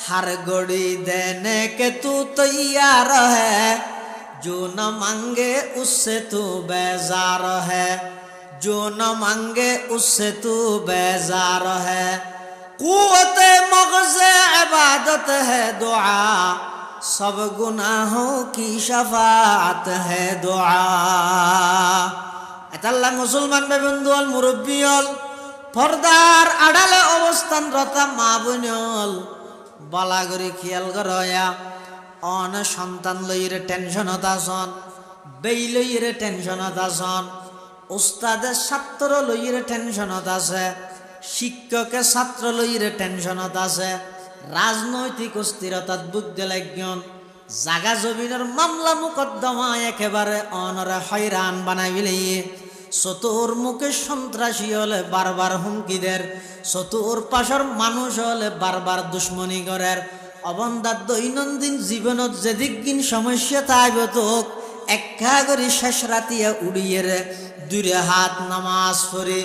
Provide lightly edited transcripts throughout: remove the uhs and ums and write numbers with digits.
हर घड़ी देने के तू तैयार है, जो न मांगे उससे तू बेजार है, जो न मांगे उससे तू बेजार है। कुव्वते मग़ज़े इबादत है दुआ, सब गुनाहों की शफाअत है दुआ। এতাল্লাহ মুসলমান বেবন্ধুল মুরব্বিয়ল পর্দার আড়ালে অবস্থানরত মা বোনল বালাগরি খেয়াল করয়া অন সন্তান লইরে টেনশনত আছন, বেই লইরে টেনশনত আছন, উস্তাদে ছাত্র লইরে টেনশনত আছে, শিক্ষকে ছাত্র লইরে টেনশনত আছে, রাজনৈতিক অস্থিরতাত বুদ্ধি লাগন, জাগা জমিনের মামলা মুকদ্দমা একেবারে অনরে হয়রান বানাইলে, চতুর মুখে সন্ত্রাসী হলে বারবার হুমকি দের, চতুর পাশর মানুষ হলে বারবার দুশ্মনী করার। অবন্ধার দৈনন্দিন জীবনত যেদিন সমস্যা তাইব তোক একা করে শেষ রাতিয়া উড়িয়ে রে দূরে হাত নামাজ পড়ে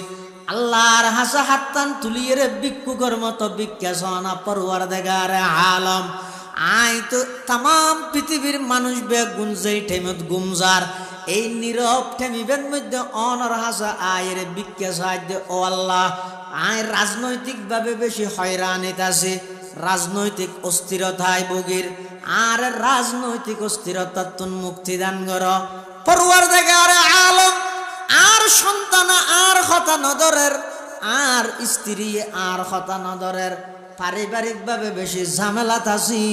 আল্লাহর হাসা হাতটান তুলিয়ে রে ভিক্ষুকের মতো ভিক্ষা সনা পরওয়ারদিগার আলম। আই তো তাম পৃথিবীর মানুষ বে গুঞ্জেই ঠেমত গুমজার এই নীরব ঠেমিবের মধ্যে অনর হাসা আয়ের ভিক্ষা সাহায্য। ও আল্লাহ, আয় রাজনৈতিকভাবে বেশি হয়রানিত আছে, রাজনৈতিক অস্থিরতায় ভোগীর, আর রাজনৈতিক অস্থিরতার তুন মুক্তি দান কর পরওয়ারদিগার আলম। আর সন্তান আর কথা নদরের, আর স্ত্রী আর কথা নদরের, পারিবারিকভাবে বেশি ঝামেলাত আছি,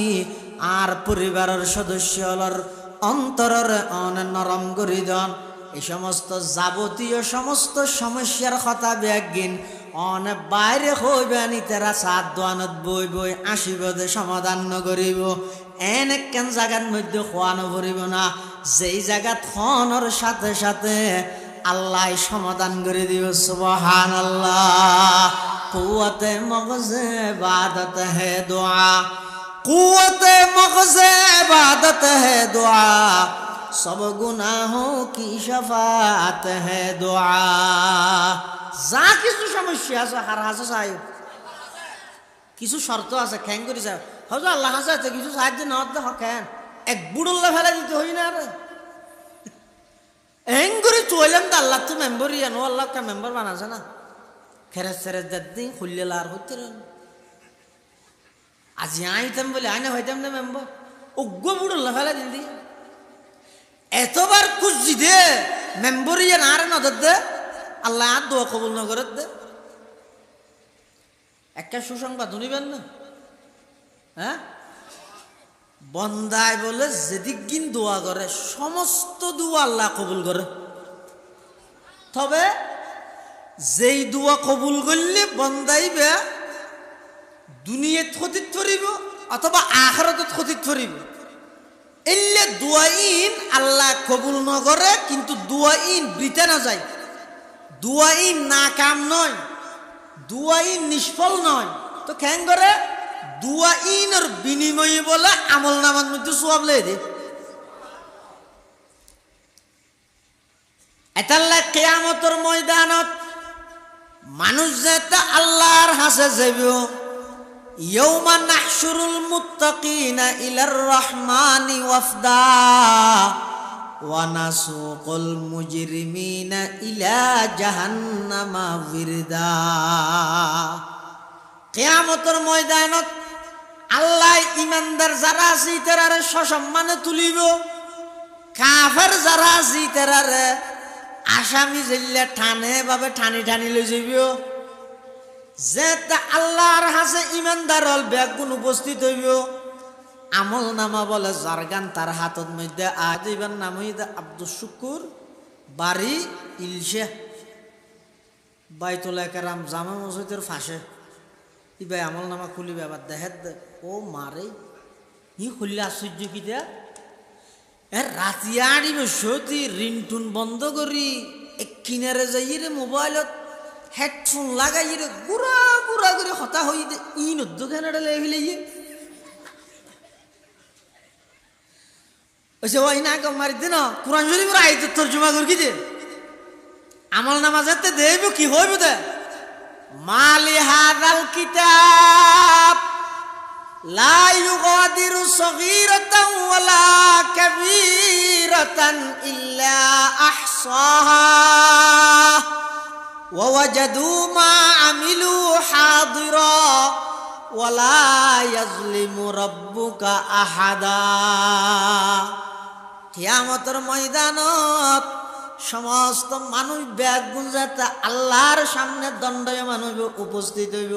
আর পরিবারের সদস্যর অন্তরের অনেক নরম করি দন। এই সমস্ত যাবতীয় সমস্ত সমস্যার কথা ব্যাগিন অনেক বাইরে হইবেনি তেরা সাত দোয়ানত বই বই আসিব দে সমাধান নকরিব। এনে কেন জায়গার মধ্যে খোয়ানো ভরিব না, যেই জায়গা খনর সাথে সাথে আল্লাহ সমাধান করে দিব। সুবহানাল্লাহ। কুওয়াতে মগজে ইবাদত হে দুআ, কুওয়াতে মগজে ইবাদত হে দুআ, সব গুনাহোं की शफाअत है दुआ। যা কিছু সমস্যা আছে হার হাসে চাই, কিছু শর্ত আছে খ্যাং করে চাই হয়তো আল্লাহ হাসে আছে, কিছু সাহায্য না হতে হ্যান এক বুড়ল্লা ফেলা দিতে হই না রে এং করে চললাম তো আল্লাহ তো মেম্বার ইয়ানো আল্লাহ কা মেম্বার বানাছে না খেরে সেরে দিন খুললে লার হইতে আজ আইতাম বলে আইনা হইতাম না মেম্বার অজ্ঞ বুড়ল্লা ফেলা দিন দি এতবার খুঁজছি দে মেম্বার ইয়ে না রে নজর দে আল্লাহ আর দোয়া কবুল না করে দে। একটা সুসংবাদ শুনিবেন না, হ্যাঁ বন্দায় বলে যেদিন দোয়া করে সমস্ত দোয়া আল্লাহ কবুল করে, তবে যেই দোয়া কবুল করলে বন্দাইবে দুনিয়াত ক্ষতিত করিব অথবা আখিরাতত ক্ষতিত করিব। এলে দোয়াইন আল্লাহ কবুল না করে, কিন্তু দোয়াইন বৃথা না যায়, দোয়াইন নাকাম নয়, দোয়াইন নিষ্ফল নয়। তো কেন করে দোয়াইনের বিনিময়ে বলে আমল নামার মধ্যে সওয়াব লেই দে। এতাল্লাহ কিয়ামতের ময়দানত মানুষ যেতে আল্লাহর হাসে যাইব। ইয়াউমা নাহশুরুল মুত্তাকিনা ইলার রহমানি ওয়াফদা ওয়া নাসুকুল মুজরিমিনা ইলা জাহান্নামা বিরদা। কিয়ামতের ময়দানত আল্লাহ ইমানদার যারা আছে তারারে সসম্মানে তুলিব, কাফের যারা আছে তারারে আসামি জেলে ঠানে ভাবে ঠানি ঠানি লই যাইব। যেটা আল্লাহর হাসে ইমানদার হল ব্যাগুন উপস্থিত হইব, আমল নামা বলে জারগান তার হাতত মধ্যে আদিবার নাম হইতে আব্দুল শুকুর বাড়ি ইলশে বাইতুল একরাম জামা মসজিদের ফাঁসে ইবাই আমল নামা খুলিবে আবার দেহের ও মারে ই খুললে আশ্চর্য কি দেয়া রাতিয়া আনিব সতী রিংটুন বন্ধ করি এক কিনারে যাই রে মোবাইলত হেডফোন লাগাই রে গুড়া গুড়া করে হতা হই দে ই নদ্য কেনাটা লেভিলে ওইসে ওই না কম মারি দে না কোরআন শরীফের আয়াত তরজমা করি কি দে আমল নামাজ যেতে দেব কি হইব দে মালি হাদাল কিতাব লা ইউগাদিরু সগীরাতান ওয়ালা কাবীরাতান ইল্লা আহসাহা ওয়া ওয়াজাদু মা আমিলু হাদিরা ওয়ালা ইয়াজলিমু রাব্বুকা আহাদা। কিয়ামতের ময়দানত সমস্ত মানুষ ব্যাগ গুঞ্জাতে আল্লাহর সামনে দণ্ডায়মান হইব, উপস্থিত হইব,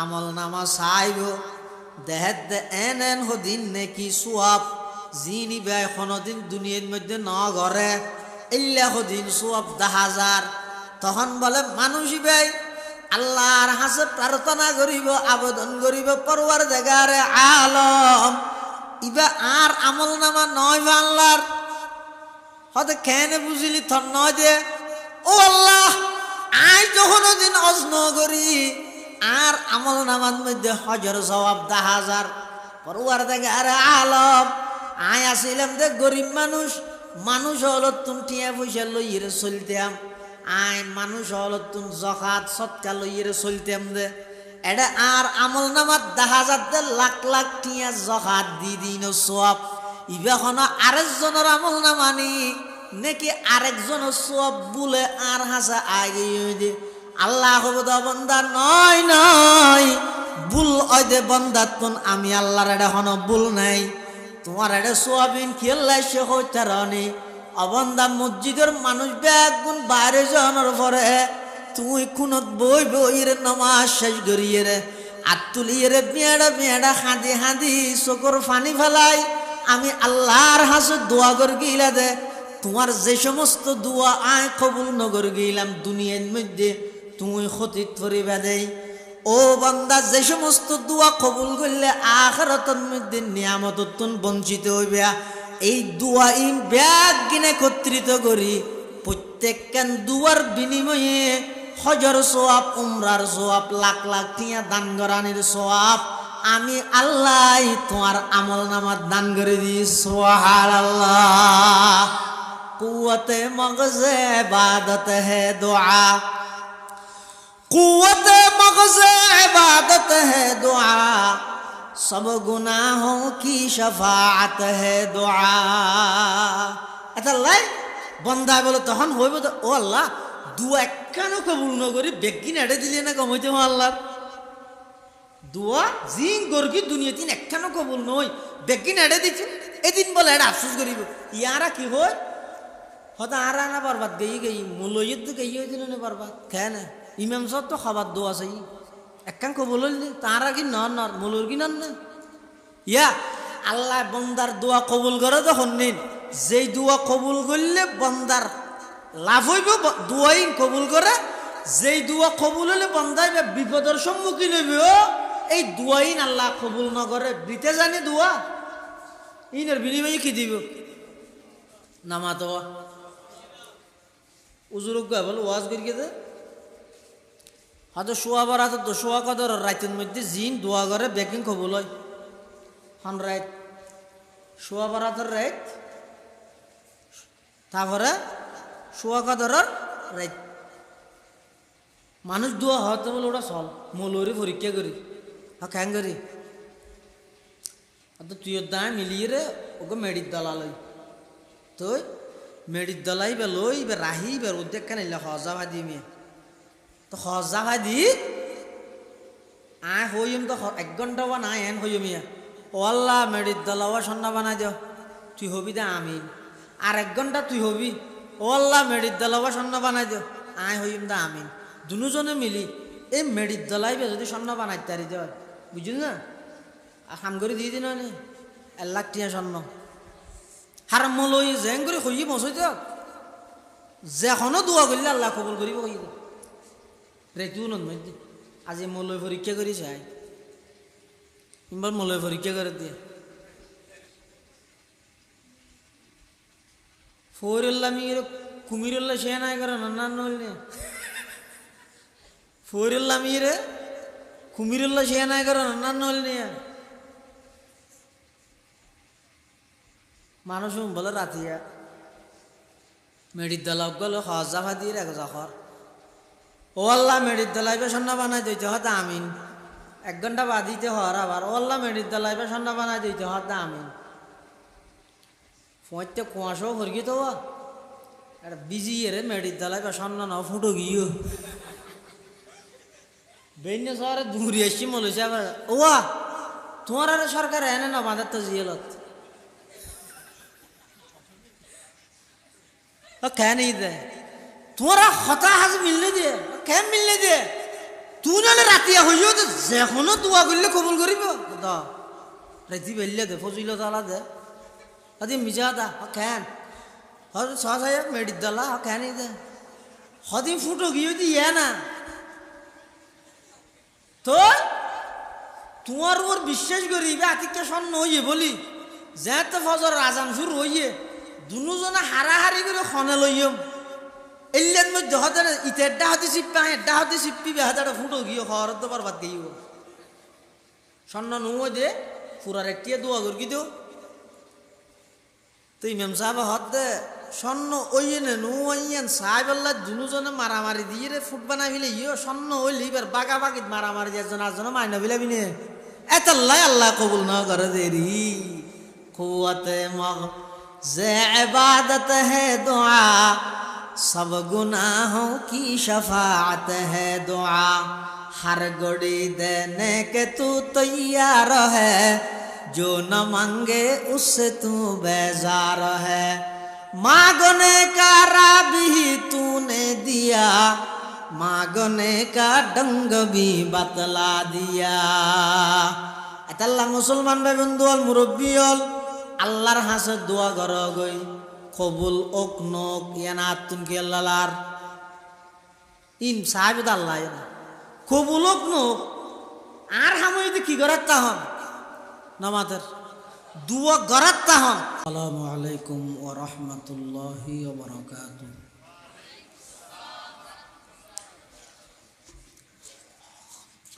আমল নামা চাইব। দেহের এন এন হদিন নেকি সোয়াব যিনি ব্যয় কোনদিন দুনিয়ার মধ্যে ন ঘরে ইল্লা হদিন সোয়াব 10,000। তখন বলে মানুষই ব্যয় আল্লাহর হাসে প্রার্থনা করিব, আবেদন করিব, পরওয়ারদিগারে আলম ইবা আর আমল নামা নয় বা আল্লাহর হতে কেন বুঝিলি থর নয় দে ও আল্লাহ আই যখন দিন অজন করি আর আমল নামার মধ্যে হজর সওয়াব 10,000। পরওয়ারদিগারে আলম আই আসিলাম দে গরিব মানুষ হলো তুমি টিয়া পয়সা লইয়ে চলতাম, আই মানুষ হলো তুমি জকাত সৎকা লইয়ে চলতাম দে। এটা আর আমল নামার 10,000 দে লাখ লাখ টিয়া জকাত দি দিন সওয়াব ইবা হনো আরেকজনের আমল নামানি নাকি আরেকজনের সওয়াব বলে আর হাসা আগে দে। আল্লাহ হবদা বন্দা নয় নয় ভুল ওই দে বন্দা তুন আমি আল্লাহর এটা হনো ভুল নাই, তোমার এটা সোয়াবিন খেললাই সে হইতে রানি অবন্দা মসজিদের মানুষ ব্যাগ গুণ বাইরে যাওয়ার পরে তুই খুনত বই বইরে নামাজ শেষ করিয়ে রে আর তুলিয়ে রে বেড়া হাঁদি হাঁদি চোখর ফানি ফেলাই আমি আল্লাহর হাসে দোয়া করে গিলা দে। তোমার যে সমস্ত দোয়া আয় কবুল নগর গিলাম দুনিয়ার মধ্যে তুই ক্ষতিত করিবা দেই। ও বান্দা যে সমস্ত দোয়া কবুল করলে আখিরাতের মধ্যে নিয়ামততুন বঞ্চিত হইবা, এই দোয়া ইম ব্যাগ গিনে একত্রিত করি প্রত্যেকখান দুয়ার বিনিময়ে হজর সোয়াব, উমরার সোয়াব, লাখ লাখ টিয়া দান করানির সোয়াব আমি আল্লাহ তোমার আমল নামাত দান করে দিই। সুবহানাল্লাহ। কুওয়াতে মগজে ইবাদত হে দুআ, কুওয়াতে মগজে ইবাদত হে দুআ, সব গুনাহোं की शफाअत है दुआ। এটা লাই বন্দা বলে তখন হইব ও আল্লাহ দুয়া একখানো কবুল নগরি বেগিন এড়ে দিলে না কমাইতে আল্লাহ দুয়া জিন গর্গি দুনিয়া তিন একখানো কবুল নই বেগিন এড়ে দিচ্ছি এদিন বলে এটা আফসোস করিব ইয়ারা কি হয় হয়তো আর না বরবাদ গেই মূলইত তো গেই হয়েছিল না বরবাদ কেন ইমাম সাহেব তো খাবার দোয়া চাই একখান কবুল হইল তারা কি নর মূলর কি নন না ইয়া আল্লাহ বন্দার দোয়া কবুল করে তখন নিন যেই দোয়া কবুল করলে বন্দার লাভ হইব দোয়াই কবুল করে, যেই দোয়া কবুল হলে বন্দাই বিপদের সম্মুখীন হইব এই দোয়াইন আল্লাহ কবুল নগরে দিতে জানি দোয়া ইনের বিনিময়ে কি দিব নামা তো উজুরক বল ওয়াজ করি কে হয়তো শোয়া বার হাতে তো শোয়া কদর রাতের মধ্যে জিন দোয়া করে বেকিং কবুল হয় হন রাত শোয়া বার হাতের রাত তারপরে শোয়া কদরের রাত মানুষ দোয়া হতে বলে ওটা চল মৌলরি পরীক্ষা করি কেন করি তুই দাঁড় মিলিয়ে রে ওকে মেডির দলা লই তুই মেডির দলাই বে লই বে রাহি বে উদ্যোগ কেন হজা ভাদি মেয়ে তো হজা ভাদি আয় হইম তো 1 ঘন্টা বা না এন হইম ইয়া ও আল্লাহ মেডির দলাওয়া সন্না বানাই দিও তুই হবি দে আমিন আর 1 ঘন্টা তুই হবি ও আল্লাহ মেডির দলাওয়া সন্না বানাই দিও আয় হইম দে আমিন দুজনে মিলি এই মেডির দলাইবে যদি স্বর্ণ বানাই তারি দেয় বুঝলি না হাম করে দিয়ে দিন 1 লাখ টিয়া স্বর্ণ হার মলই জেং করে হই মসই তো যেখনো দোয়া করলে আল্লাহ কবুল করিব কই রেতু নদী আজি মলই পরীক্ষা করি চাই ইমবার মলই পরীক্ষা করে দিয়ে ফোরুল্লাহ মির কুমিরুল্লাহ সে নাই করে নান্ন হইলে ফোরুল্লাহ মিরে কুমিরুল্লাহ সে নাই করে নান্ন হইলে মানুষ বলে রাতিয়া মেডির দলাপ গেল হজা ভাদির এক জখর ও আল্লাহ মেডির দলাই বেসন্না বানাই দিতে হয়তো আমিন 1 ঘন্টা বাদ দিতে হওয়ার আবার ওল্লা মেডির দালাই বা সন্ধ্যা বানাই দিতে হওয়ার দামি ফোঁতে কুয়াশাও হরগি তো একটা বিজি রে মেডির দালাই বা সন্ধ্যা নাও ফুটো গিয়েও বেন্য শহরে দূরে এসছি মলেছে আবার ওয়া তোমার আর সরকার এনে না বাঁধার তো জিয়েলত क्या नहीं दे তোরা হতা হাজ মিললে দিয়ে কেন মিললে দিয়ে তুই নালে রাতিয়া হইও তো যেখনো দোয়া করলে কবুল করিব দা রাতি বেললে দে ফজিল তালা দে আদি মিজা দা কেন হর সাজায় মেডিদ দালা কেন দে হদি ফুটো গিয়ে দিয়ে না তো তোমার উপর বিশ্বাস করিবে আতিকে স্বর্ণ হইয়ে বলি যেতে ফজর আজান শুরু হইয়ে দুজনে হারাহারি করে খনে লইম এলের মধ্যে হতে ইটেরটা হতে চিপ্পা এরটা হতে চিপ্পি বেহাতে ফুটো গিয়ে খাওয়ার তো বরবাদ গিয়ে স্বর্ণ নুয় দে পুরার একটিয়ে দোয়া করি দেও তো ইমাম সাহেব হত দে স্বর্ণ ওইনে নুয়াইয়েন সাহেব আল্লাহ দুজনে মারামারি দিয়ে রে ফুট বানাই ফেলে ইয়ে স্বর্ণ ওই লিবার বাগা বাগিত মারামারি একজন আরেকজন মাইনা বিলাবি নে এত আল্লাহ কবুল না করে দেরি কুয়াতে মগ যে इबादत है दुआ सब गुनाहों की शफाअत है दुआ हर घड़ी देने के तू तैयार है जो न मांगे उससे तू बेजार है मांगने का राह भी तूने दिया मांगने का ढंग भी बतला दिया अल्लाह मुसलमान भाई बंधु और मुरब्बी और আল্লাহর হাসে দোয়া কর গই কবুল ওক নক ইয়ানা আতুন কি আল্লাহর ইম সাহেব আল্লাহ কবুল ওক নক আর হামইতে কি করার তাহন নামাজের দোয়া করার তাহন আসসালামু আলাইকুম ওয়া রাহমাতুল্লাহি ওয়া বারাকাতুহু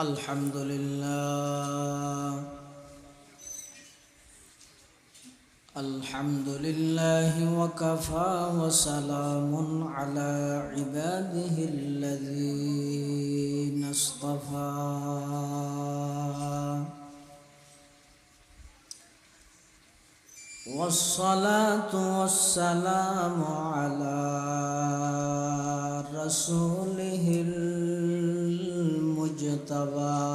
আলহামদুলিল্লাহ الحمد لله وكفى وسلام على عباده الذين اصطفى والصلاة والسلام على رسوله المجتبى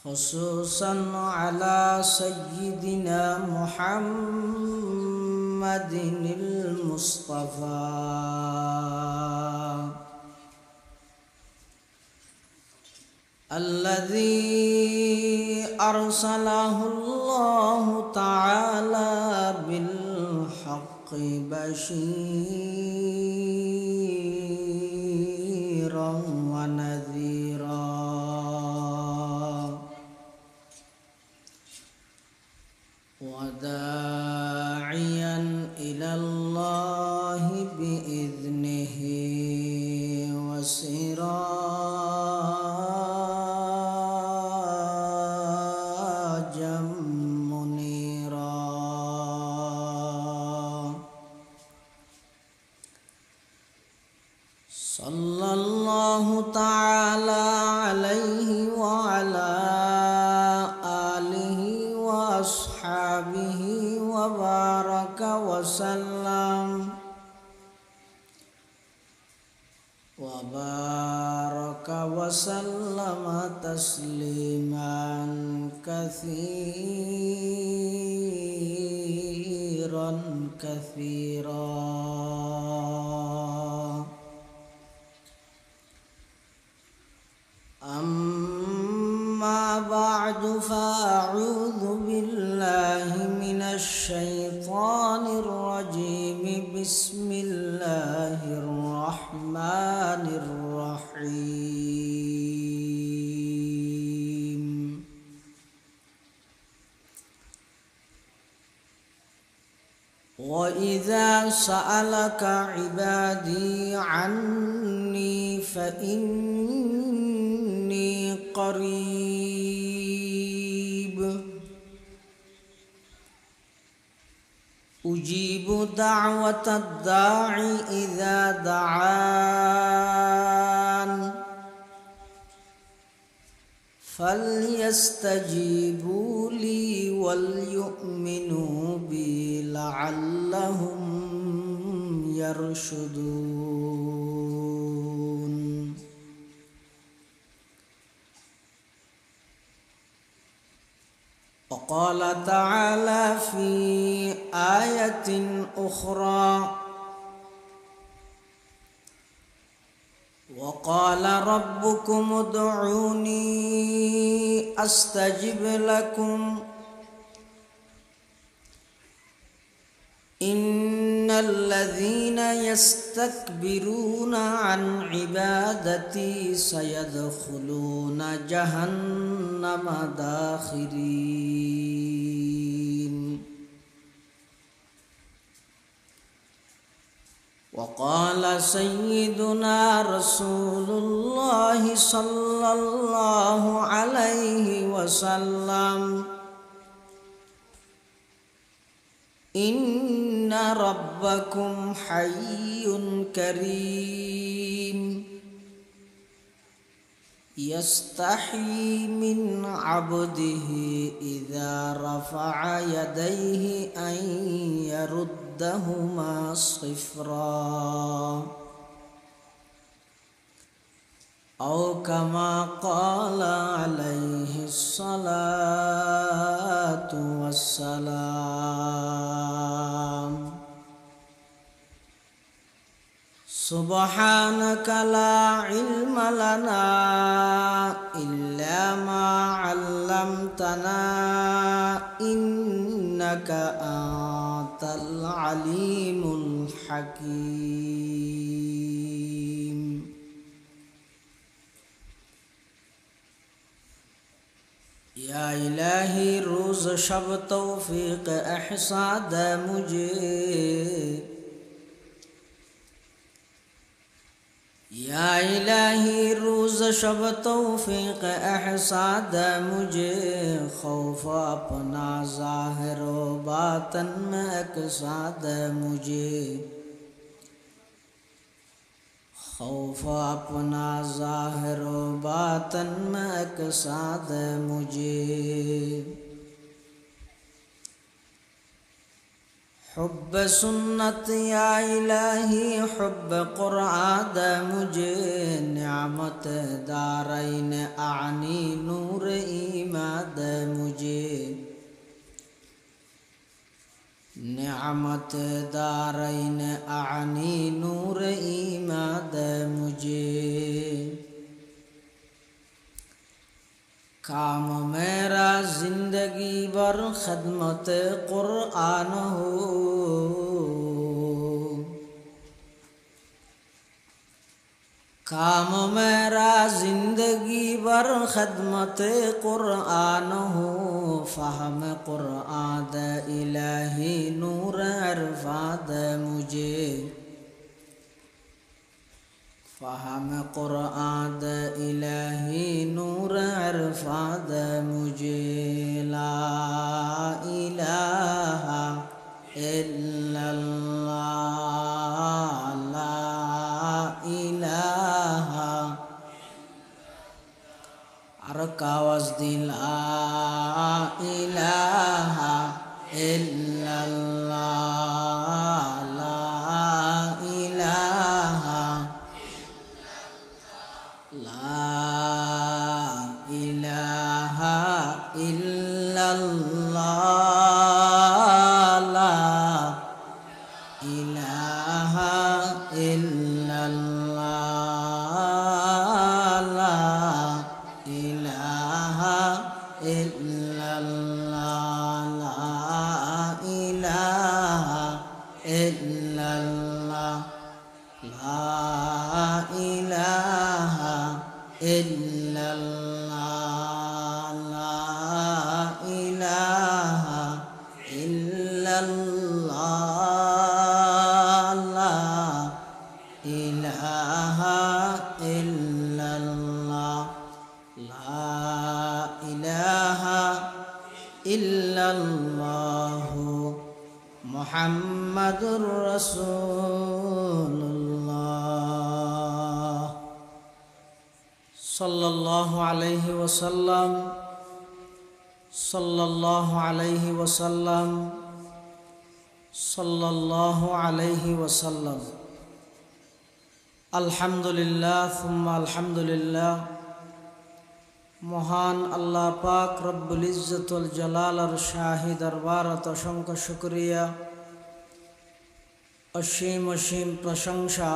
خصوصا على سيدنا محمد المصطفى الذي أرسله الله تعالى بالحق بشيرا ونذيرا وداعيا إلى الله بإذنه وسراجا منيرا صلى الله تعالى عليه وعلى أصحابه وبارك وسلم تسليما كثيرا كثيرا أما بعد فأعوذ بالله من الشيطان الرجيم بسم الله الرحمن الرحيم وإذا سألك عبادي عني فإني قريب أجيب دعوة الداعي إذا دعان فليستجيبوا لي وليؤمنوا بي لعلهم يرشدون. وقال تعالى في آية أخرى وقال ربكم ادعوني أستجب لكم إن الذين يستكبرون عن عبادتي سيدخلون جهنم داخرين. وقال سيدنا رسول الله صلى الله عليه وسلم إن ربكم حي كريم يستحيي من عبده إذا رفع يديه أن يردهما صفرا أو كما قال عليه الصلاة والسلام. سبحانك لا علم لنا إلا ما علمتنا إنك أنت العليم الحكيم. या इलाही रोज़ शब तौफीक एहसा दे मुझे, या इलाही रोज़ शब तौफीक एहसा दे मुझे, खौफ अपना ज़ाहिर व बातन में एकसा दे मुझे, खौफ अपना ज़ाहिर व बातन में एकसा दे मुझे। हुब्ब सुन्नत या इलाही हुब्ब क़ुरआन दे मुझे, नियामत दारैन आनी नूर ईमान दे मुझे, नियामत दारैन आनी नूर ईमान दे मुझे। काम मेरा जिंदगी भर खदमत क़ुरआन हो, काम मेरा जिंदगी भर खदमत क़ुरआन हो, फ़हम क़ुरआन दे इलाही नूर इरफ़ान दे मुझे, फ़हम क़ुरआन दे इलाही नूर इरफ़ान दे मुझे। ला इलाहा इल्लल्लाह, ला इलाहा, अरका वज़दी ला इलाहा इल्लल्लाह, ला इलाहा, ला इलाहा इल्लल्लाह, ला इलाहा इल्लल्लाह, ला इलाहा इल्लल्लाह, ला इलाहा इल्लल्लाह, ला इलाहा इल्लल्लाह, ला इलाहा इल्लल्लाह, ला इलाहा इल्लल्लाह, ला इलाहा इल्लल्लाह। मुहम्मद মুহাম্মাদুর রাসূলুল্লাহ সাল্লাল্লাহু আলাইহি ওয়াসাল্লাম সাল্লাল্লাহু আলাইহি ওয়াসাল্লাম সাল্লাল্লাহু আলাইহি ওয়াসাল্লাম। আলহামদুলিল্লাহ সুম্মা আলহামদুলিল্লাহ। মহান আল্লাহ পাক রব্বুল ইজ্জতুল জালালার শাহী দরবারত অসংখ্য শুকরিয়া, অসীম অসীম প্রশংসা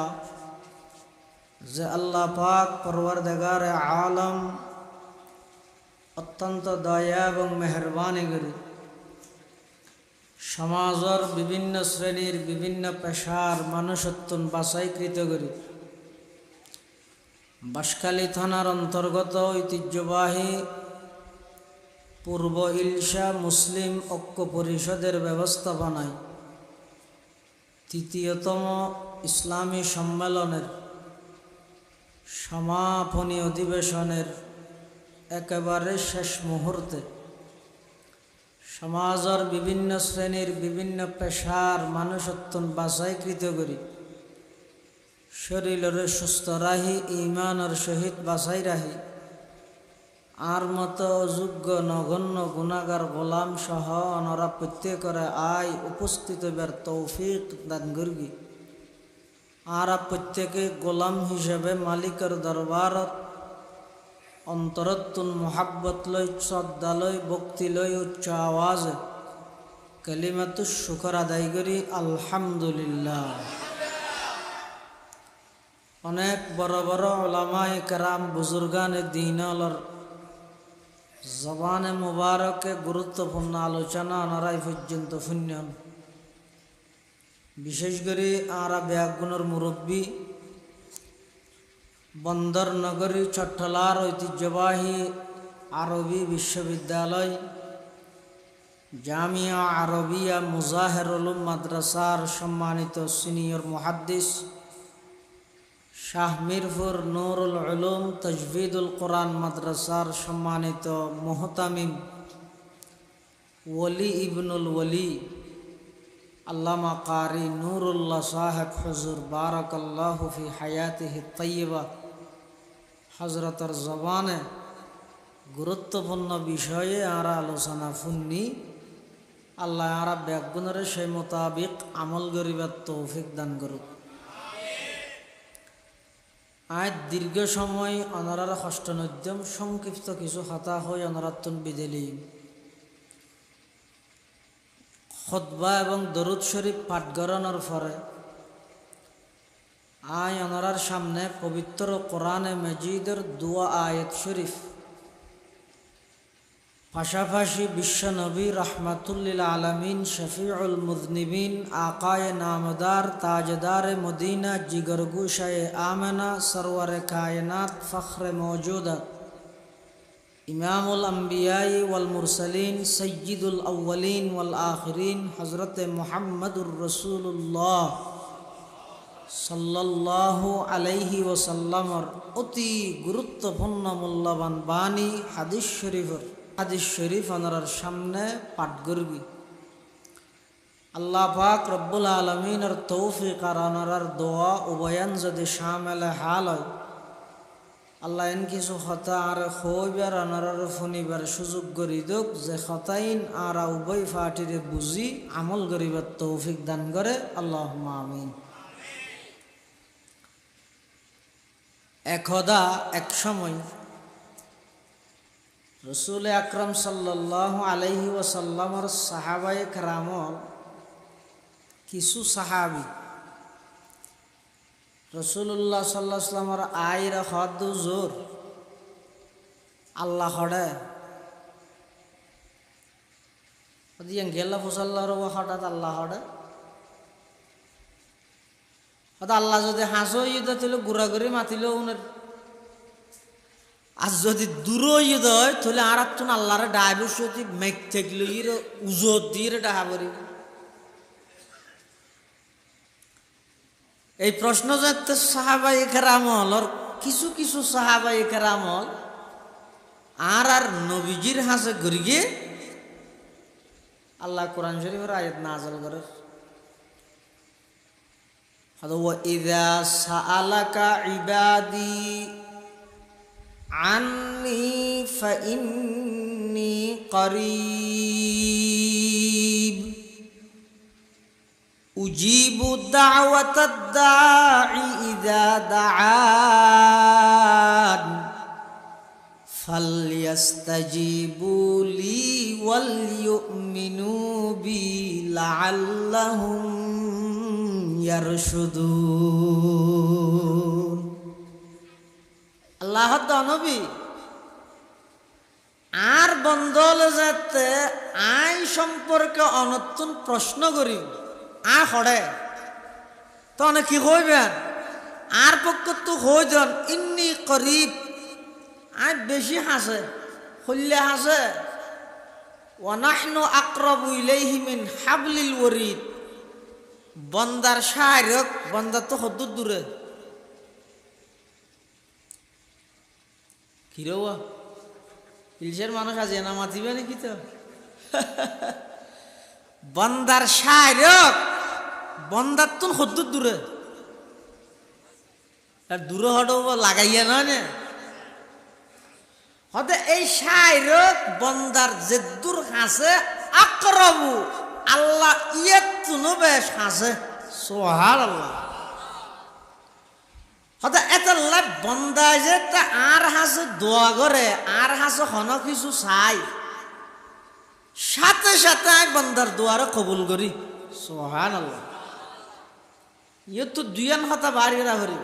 যে আল্লাহ পাক পরওয়ারদিগারে আলম অত্যন্ত দয়া এবং মেহরবানি করে সমাজের বিভিন্ন শ্রেণীর বিভিন্ন পেশার মানুষত্বন বাছাইকৃত করে বাঁশখালী থানার অন্তর্গত ঐতিহ্যবাহী পূর্ব ইলশা মুসলিম ঐক্য পরিষদের ব্যবস্থাপনায় তৃতীয়তম ইসলামী সম্মেলনের সমাপনী অধিবেশনের একেবারে শেষ মুহূর্তে সমাজের বিভিন্ন শ্রেণীর বিভিন্ন পেশার মানুষত্বন বাছাইকৃত করি শরীরের সুস্থ রাহি ইমানের সহিত বাছাই রাহি আর মতো অযোগ্য নগণ্য গুণাগার গোলাম সহ অনরা প্রত্যেকরে আয় উপস্থিত হইবার তৌফিক দান করি। আর প্রত্যেকে গোলাম হিসেবে মালিকের দরবারত অন্তরত্তুন মোহাব্বত লই শ্রদ্ধা লই ভক্তি লই উচ্চ আওয়াজে কালিমাতুশ শুকর আদায় করি আলহামদুলিল্লাহ। অনেক বড় বড় উলামায়ে কেরাম বুজুর্গানে দ্বীনর জবানে মুবারকে গুরুত্বপূর্ণ আলোচনা অনারাই পর্যন্ত শুনন। বিশেষ করে আরা ব্যাগুণের মুরব্বী বন্দর নগরী চট্টলার ঐতিহ্যবাহী আরবি বিশ্ববিদ্যালয় জামিয়া আরবিয়া মুজাহিরুল উলুম মাদ্রাসার সম্মানিত সিনিয়র মুহাদ্দিস শাহ মিরপুর নুরুল উলুম তাজভিদুল কোরআন মাদ্রাসার সম্মানিত মুহতামিম ওলি ইবনুল ওলি আল্লামা কারি নুরুল্লাহ সাহেব হুজুর বারাকাল্লাহু ফি হায়াতিহি তাইয়্যিবা হযরতের জবানে গুরুত্বপূর্ণ বিষয়ে আরা আলোচনা শুননি। আল্লাহ আরা ব্যাগুণরে সেই মোতাবিক আমল করিবার তৌফিক দান করুক। আজ দীর্ঘ সময় অনারার হস্তনদ্যম সংক্ষিপ্ত কিছু হতা হয়ে অনারাত্তন বিদেলি খুতবা এবং দরুদ শরীফ পাঠ করানোর পরে আয় অনারার সামনে পবিত্র কোরআনে মজিদের দুয়া আয়াত শরীফ পাশাপাশি বিশ্বনবী রাহমাতুল্লিল আলামিন শফিউল মুযনিবিন আকায়ে নামদার তাজদার মদিনা জিগরগুশায়ে আমেনা সরওয়ারে কায়নাত ফখরে মওজুদাত ইমামুল আম্বিয়াই ওয়াল মুরসালিন সৈয়দুল আউ্বালিন ওয়াল আখিরিন হযরতে মুহাম্মদুর রাসূলুল্লাহ সাল্লাল্লাহু আলাইহি ওয়াসাল্লামর অতি গুরুত্বপূর্ণ মূল্যবান বাণী হাদিস শরীফ অনারার সামনে পাঠ করবি। আল্লাহ পাক রব্বুল আলামিনের তৌফিক আর অনারার দোয়া উভয়ান যদি শামেলে হাল হয় আল্লাহ এন কিছু হতা আর হইবার অনারার ফনিবার সুযোগ করি দোক যে হতাইন আর উভয় ফাটিরে বুঝি আমল করিবার তৌফিক দান করে আল্লাহুম্মা আমিন। একদা এক সময় রসুল আকরাম সাল্লাল্লাহু আলাইহি ওয়াসাল্লামর সাহাবায়ে কেরামর কিছু সাহাবি রসুল্লাহ সাল্লাল্লাহু আলাইহি ওয়াসাল্লামর আইর হদ জোর আল্লাহ হড়ে দিয়াং গেলা ফুসাল্লাহর হঠাৎ আল্লাহ হড়ে আল্লাহ যদি হাসো ইয়ে ছিল ঘুরাঘুরি মাতিল উনের আর যদি দূর ইয়ে হয় তাহলে আর একজন আল্লাহরে ডায়াবেটিস যদি মেঘ থাকলে ইর উজোর দিয়ে ডাহা করি। এই প্রশ্ন যাতে সাহাবায়ে কেরামল কিছু কিছু সাহাবায়ে কেরামল আর নবীজির হাসে ঘুরিয়ে আল্লাহ কোরআন শরীফের আয়াত নাযিল করে ওয়াইযা সাআলাকা ইবাদি আন্নি ফাইন্নী করিব উজিবু দাওয়াতাদ দাঈ ইযা দাআন ফালইস্তাজিবু লি ওয়াল ইউমিনু বি লাআল্লাহুম ইয়ারশুদুন। আল্লাহর নবী আর বন্ধল যাতে আই সম্পর্কে অনতুন প্রশ্ন করি আ হড়ে তো কি হইবেন আর পক্ষ তো হয়ে যান ইন্নি করিব আই বেশি হাসে হল্লে হাসে ওয়ানাহনু আকরাবু ইলাইহি মিন হাবলিল ওয়ারিদ বন্দার শায়রক বন্দার তো হদ্দুর দূরে কিরোয়া ইলশের মানুষ আজ এনা মাতিবে নাকি তো বন্দার শায়রক বন্দার তো হদ্দুর দূরে আর দূরে হটো লাগাইয়া নয় হতে এই শায়রক বন্দার যে দূর হাসে আকরাবু আল্লাহ ইয়ে তুনো বেশ হাসে সুবহানাল্লাহ। হতে এত লাভ বন্দায় যে তা আর হাসে দোয়া করে আর হাসে হন কিছু চাই সাথে সাথে আমি বন্দার দোয়ারে কবুল করি সুবহানাল্লাহ। ইয়ে তো দুইয়ান হতা বাড়ি রাখি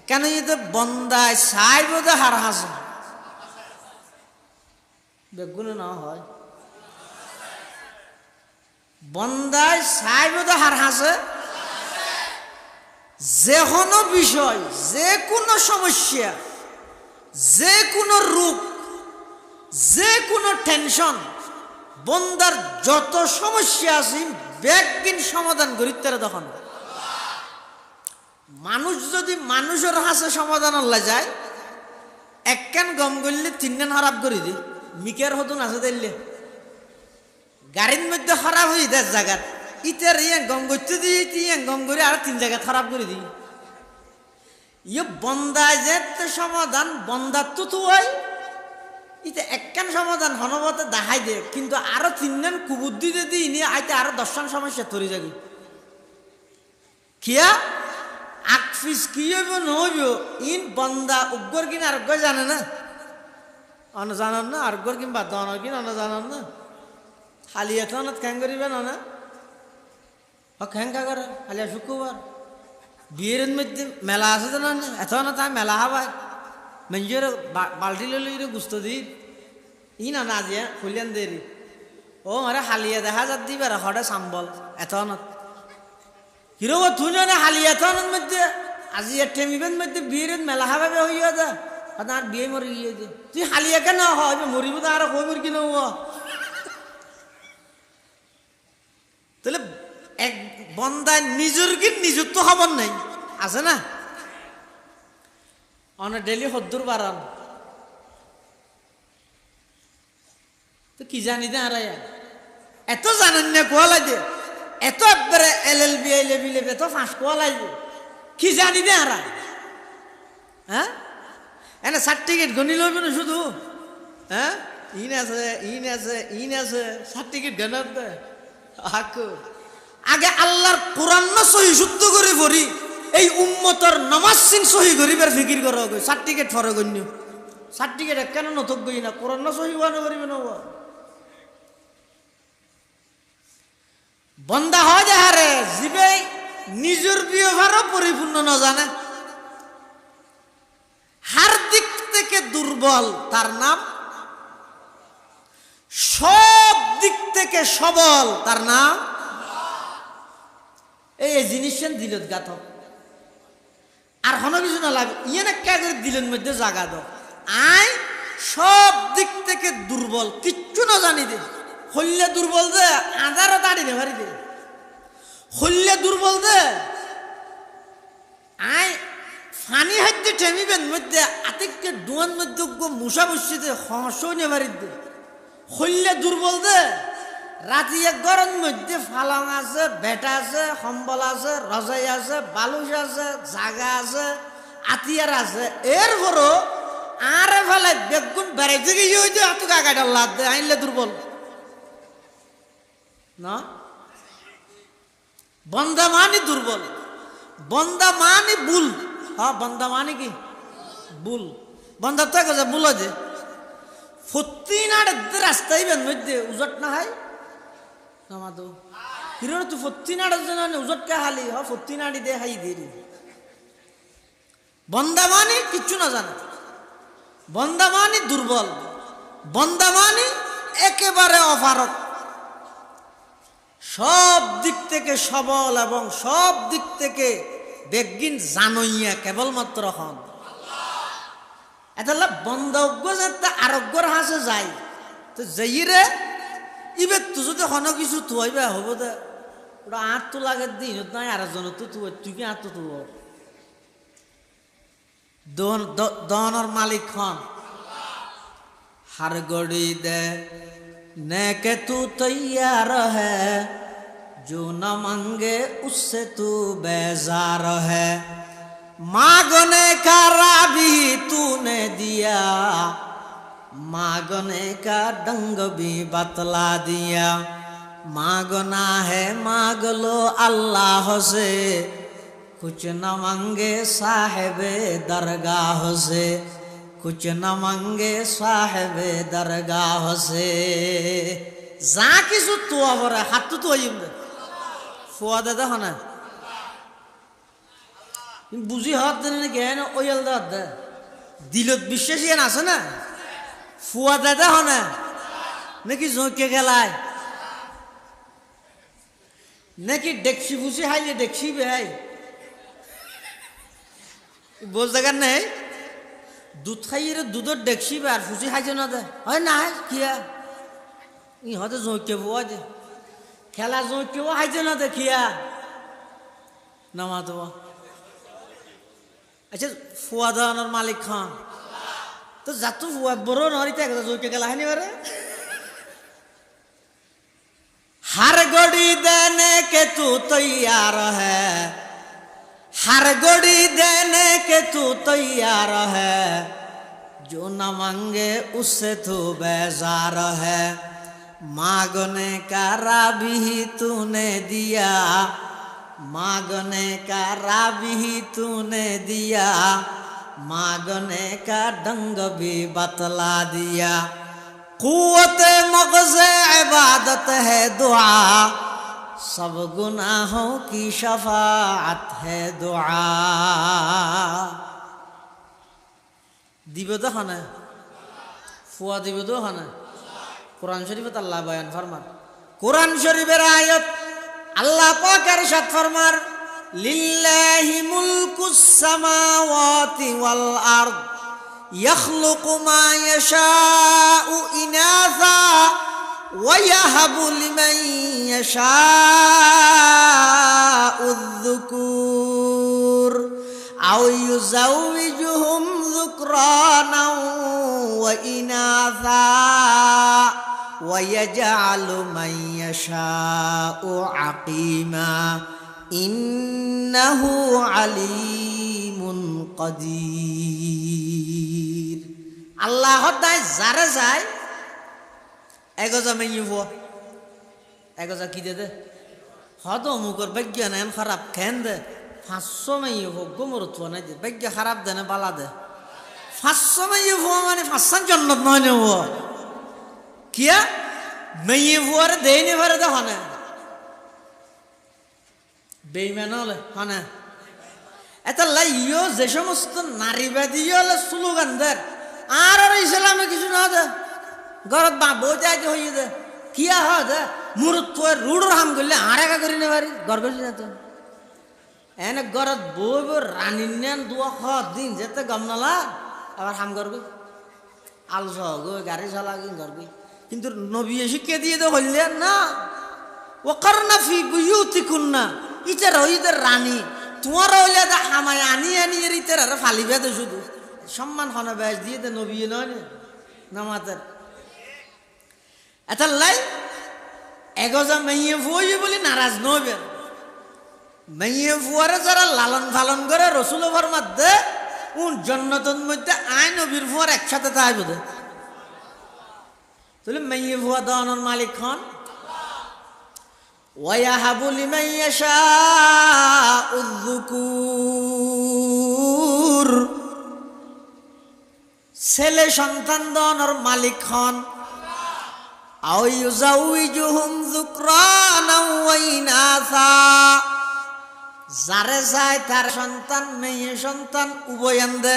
কেন ইয়ে বন্দায় চাই বোধে হার হাসে বেগুনে না হয় বন্দায় চাই বোধে হার হাসে যে কোনো বিষয় যে কোনো সমস্যা যে কোনো রোগ যে কোনো টেনশন বন্দার যত সমস্যা আছে ব্যাগদিন সমাধান করি তারা তখন মানুষ যদি মানুষের হাসে সমাধান আল্লাহ যায় একখান গম করলে তিনখান খারাপ করে দি মিকের হতুন আছে দিল্লে গাড়ির মধ্যে খারাপ হয়ে দেশ জায়গার ইটার ইয়ে গম করতে দিই ইয়ে গম করে আর তিন জায়গা খারাপ করে দিই ইয়ে বন্দায় যে সমাধান বন্দার তো হয় ইতে একখান সমাধান হনবতে দেখাই দে কিন্তু আরো তিনজন কুবুদ্ধি যদি নিয়ে আইতে আরো 10টা সমস্যা তৈরি যাবি কিয়া আকফিস কি হইব নহইব ইন বন্দা উগ্গর কিনা আরোগ্য জানে না অন জানান না আরোগ্যর কিংবা দনর কিনা অন জানান না খালি এত খ্যাং করিবে না খ্যাংকা করে খালি শুক্রবার বিয়ের মধ্যে মেলা আছে তো না এত না তাই মেলা হবাই মেঞ্জুর বাল্টি লইলে গুস্ত দি ই না না আজিয়া খুলিয়ান দেরি ও মারে হালিয়া দেখা যাত দিবে হঠাৎ সাম্বল এত না হিরো থুনে হালিয়া এত মধ্যে আজি টেমিবেন মধ্যে বিয়ের মেলা হবাবে হইয়া যা আর বিয়ে মরে গিয়ে যে তুই হালিয়া কেন হয় মরিব তো আর কইবর কি নব তাহলে এক বন্দায় নিজের কি নিজের তো খবর নাই আছে না অনেক ডেলি হদ্দুর বাড়ান তো কি জানি দে আর এত জানেন না কোয়া লাগে এত একবারে LLB এত ফাঁস কোয়া লাগে কি জানি দে আর হ্যাঁ এনে সার্টিফিকেট গনি লইবে না শুধু হ্যাঁ ইন আছে সার্টিফিকেট গনার দে আগে আল্লাহর কোরআন না সহি শুদ্ধ করে পড়ি এই উম্মতর নামাজ সিন সহি করিবার ফিকির করা গই সার্টিফিকেট ফর গণ্য সার্টিফিকেট কেন নথক গই না কোরআন না সহি ওয়ানো করিবে না বন্দা হয় যাহারে জিবে নিজের ব্যবহারও পরিপূর্ণ না জানে হার দিক থেকে দুর্বল তার নাম সব দিক থেকে সবল তার নাম এই জিনিস দিলত গাত আর হন কিছু না লাগে ইয়ে না কে করে দিলের মধ্যে জাগা দাও আই সব দিক থেকে দুর্বল কিচ্ছু না জানি দে হল্লে দুর্বল দে আধারও দাঁড়ি দে ভারি দে হল্লে দুর্বল দে আই ফানি হাইতে টেমিবেন মধ্যে আতিককে দুয়ান মধ্যে মুসা বসিতে হসও নেভারি দে হল্লে দুর্বল দে রাতি এক ঘরের মধ্যে ফালং আছে, বেটা আছে, সম্বল আছে, রজাই আছে, বালুস আছে, জাগা আছে, আতিয়ার আছে, এরপরও আরে ফেলে বেগুন বেড়াইতে গিয়ে ওই যে এত কাকাটা লাদ দে আইনলে দুর্বল না। বন্দা মানি দুর্বল, বন্দা মানি বুল। হ্যাঁ বন্দা মানি কি বুল, বন্দা তো কথা বুল যে ফত্তিনাড়ের রাস্তায় বেন মধ্যে উজট না হয় নামাতো হিরো তুই ফত্তিনাড়ের জন্য উজটকে হালি হ ফত্তিনাড়ি দে হাই দেরি। বন্দা মানি কিচ্ছু না জানে, বন্দা মানি দুর্বল, বন্দা মানি একেবারে অপারক, সব দিক থেকে সবল এবং সব দিক থেকে বেগিন জানইয়া কেবলমাত্র হন। এটা বন্ধজ্ঞ যাতে আরোগ্যর হাসে যায় তো যাই রে ইবে তু যদি হন কিছু তুইবে হব দে ওটা আট তো লাগে দিন নাই আর জন তো তুই কি আট তো দনের মালিক হন। हर घड़ी दे ने के तू तैयार है, जो न मांगे उससे तू बेजार है। मांगने का राबी तूने दिया, मांगने का ढंग भी बतला दिया। मांगना है मांग लो अल्लाह से, कुछ न मांगे साहिबे दरगाह से, कुछ न मांगे साहेबे दरगाह से। যা কিছু তোয়া করে হাত তো তোয়াইম দে ফোয়া দে দেখো না বুঝি হাত দেন না জ্ঞান ওয়াল দে দিলত বিশ্বাসী আছে না ফোয়া দে দেখো না নাকি জোঁকে গেলায় নাকি ডেকসি বুঝি হাইলে ডেকসি ভাই বোঝ দেখার নেই। দুধ খাইয়ে দুধের ডেকসি আর ফুচি খাইছে না দে হয় না খিয়া ইহতে জোঁকে বোয়া দে খেলা জোঁকে খাইছে না দে খিয়া নামা তো। আচ্ছা ফুয়া দাওয়ানোর মালিক খান তো যাতো ফুয়া বড় নরিতে জোঁকে খেলা হয়নি বারে। हर घड़ी देने के तू तैयार है, हर घड़ी देने के तू तैयार है, जो न मांगे उससे तू बेजार है। मांगने का राबी तूने दिया, मांगने का राबी तूने दिया, मांगने का ढंग भी बतला दिया। कुव्वत मग़ज़ इबादत है दुआ, सब गुनाहों की शफाअत है दुआ। दिबे तो खाना फुआ दिबे तो खाना कुरान शरीफ अल्लाह बयान फरमान कुरान शरीफের আয়াত আল্লাহ পাক ইরশাদ ফরমান লিল্লাহি মুলকুস সামাওয়াতি ওয়াল আরদ يخلق ما يشاء إناثا ويهب لمن يشاء الذكور أو يزوجهم ذكرانا وإناثا ويجعل من يشاء عقيما إنه عليم قدير। আল্লাহ তাই যারা যায় এগোজা মেয়ে হো এগোজা কি দে হদ অমুকর ভাগ্য নেন খারাপ খেন দে 500 মেয়ে হোক গোমর তো নাই দে ভাগ্য খারাপ দে না বালা দে 500 মেয়ে হো মানে 500 জন্নত নয় নে হো কিয়া মেয়ে হওয়ার দেয়নি ভরে দে হনে বেঈমান হলে হনে এটা লাইও যে সমস্ত নারীবাদী হলে স্লোগান দেয় আর ইসলামে কিছু না দে ঘরত বা বোঝাই হয়ে দে কিয়া হয় দে মুরত তোর রুড়োর হাম করলে আর একা করি না পারি গর্ব না তো এনে ঘরত বই রানির নেন দুয়া দিন যেতে গম নালা আবার হাম করবি আলস গো গাড়ি চালা করবি কিন্তু নবী শিক্ষা দিয়ে তো হইলে না ও করনা ফি বুয়ুতিকুন্না ইতার হইদের রানী তোমার হইলে দা হামায় আনি আনি এর ইতার আর ফালিবে তো শুধু সম্মান হনা ব্যাস দিয়ে দে নবী নয় নামাতের এটা লাই এগজা মেয়ে ফুয়াই বলি নারাজ নবেন মেয়ে ফুয়ারে যারা লালন পালন করে রসুল ফরমাতে উন জন্নতের মধ্যে আইন নবীর ফুয়ার একসাথে তাই বোধ তাহলে মেয়ে ফুয়া দানোর মালিক হন ওয়াহাবু লিমান ইয়াশাউ যুকুর ছেলে সন্তান দানোর মালিক হন আও ইউজাউইজুহুম যুকরানা ওয়া ইনাসা যারে যায় তার সন্তান মেয়ে সন্তান উভয়ান দে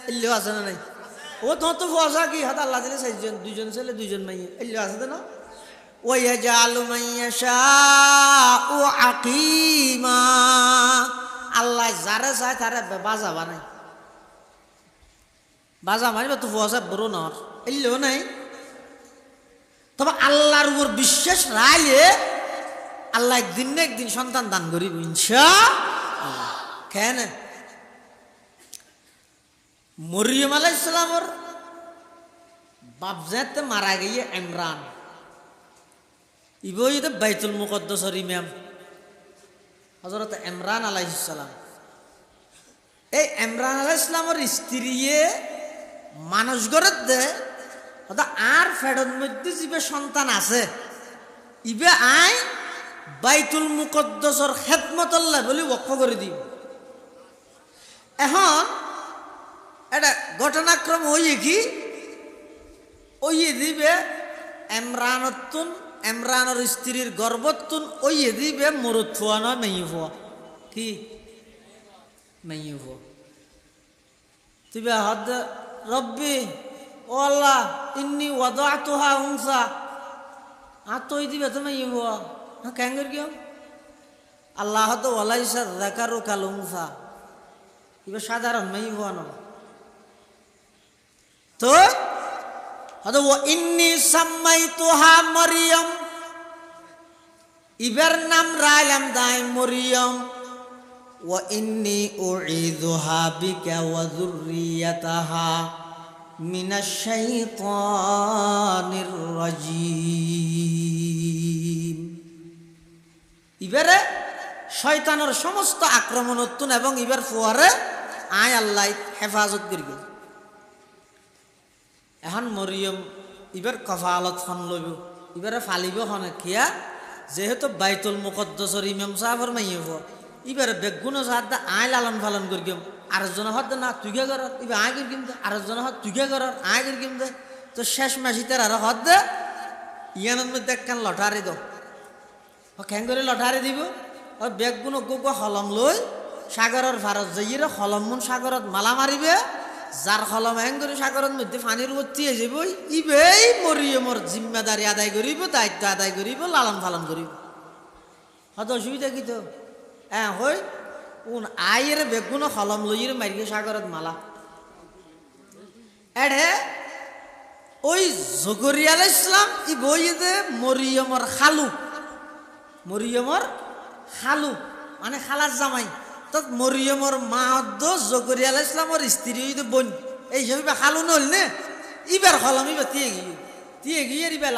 এল্লো আছে না নাই ও তো ফসা কি হাত আল্লাহ দিলে চারজন দুইজন ছেলে দুইজন মেয়ে এল্লো আছে না ওয়ায়াজালু মান ইয়াশাউ আকিমা আল্লাহ যারে যায় তারে বাজা বানাই বাজা মারিবা তো ফসা বড় নর এল্লো নাই তবে আল্লাহর উপর বিশ্বাস রাইলে আল্লাহ একদিন না একদিন সন্তান দান করিব ইনশাআল্লাহ কেন মরিয়ম আলাইহিস সালামের বাপ জাতে মারা গিয়ে ইমরান ইবই তো বাইতুল মুকদ্দাসের ইমাম হযরত ইমরান আলাইহিস সালাম এই ইমরান আলাইহিস সালামের স্ত্রীয়ে মানুষ গড়ত দে আর ফেডর মধ্যে যে সন্তান আছে ইবে আই বাইতুল মুকদ্দাসের খেদমতল্লাহ বলে ওয়াকফ করে দিব এখন এটা ঘটনাক্রম হইয়ে কি ওইয়ে দিবে ইমরানতুন ইমরানের স্ত্রীর গর্ভতুন ওইয়ে দিবে মরুদ ফুয়া নয় মেয়ে ফুয়া কি মেয়ে ফুয়া তুই হদ রব্বি ও আল্লাহ ইন্নি ওয়াদাতুহা উনসা আতই দিবে তুমি মেয়ে ফুয়া হ্যাঁ কেন কিয় আল্লাহ তো ওয়ালাইসা যাকারু কাল উনসা ইবে সাধারণ মেয়ে ফুয়া নয় তো হদ ওয়া ইন্নি সাম্মাইতুহা মারইয়াম ইবের নাম রাইলাম দাই মরিয়ম ওয়া ইন্নি উঈযুহা বিকা ওয়া যুররিয়াতাহা মিনাশ শাইতানির রাজীম ইবেরে শয়তানের সমস্ত আক্রমণত্তুন এবং ইবের ফুয়ারে আয় আল্লাহ হেফাজত করিব এখন মরিয়ম ইবের কফালত খন লইব ইবেরে ফালিব হনে কিয়া যেহেতু বাইতুল মুকদ্দাসের ইমাম সাহেবের মাইয়ে হো ইবারে বেগুনো সাদ আয় লালন পালন করিম আরেকজন হদ না তুইগে কর ইবা আয় করিম দে আরেকজন হদ তুইগে কর আয় করিম দে তো শেষ মাসিতে আর হদ দে ইয়ানোর মধ্যে একখান লটারি দাও কেন করে লটারি দিব আর বেগুনো গোগো হলম লই সাগরের ভারত যাইয়ে হলম মন সাগরত মালা মারিবে যার হলম হ্যাং করে সাগরের মধ্যে পানির ভর্তি হয়ে যাব ইবেই মরিয়মর জিম্মেদারি আদায় করিব দায়িত্ব আদায় করিব লালন পালন করিব হয়তো অসুবিধা কি তো হ্যাঁ হই উন আয়ের বেগুনো হলম লইয়ের মারিয়ে সাগরত মালা এড়ে ওই জকরিয়া আলাইহিস সালাম ই বইতে মরিয়মর খালু মানে খালার জামাই তো মরিয়মর মা হদ্দ জকরিয়া আলাইহিস সালামের স্ত্রী হইতে বোন এই হিসাবে খালু নল নে ইবার হলম ইবার দিয়ে গিয়ে ইবার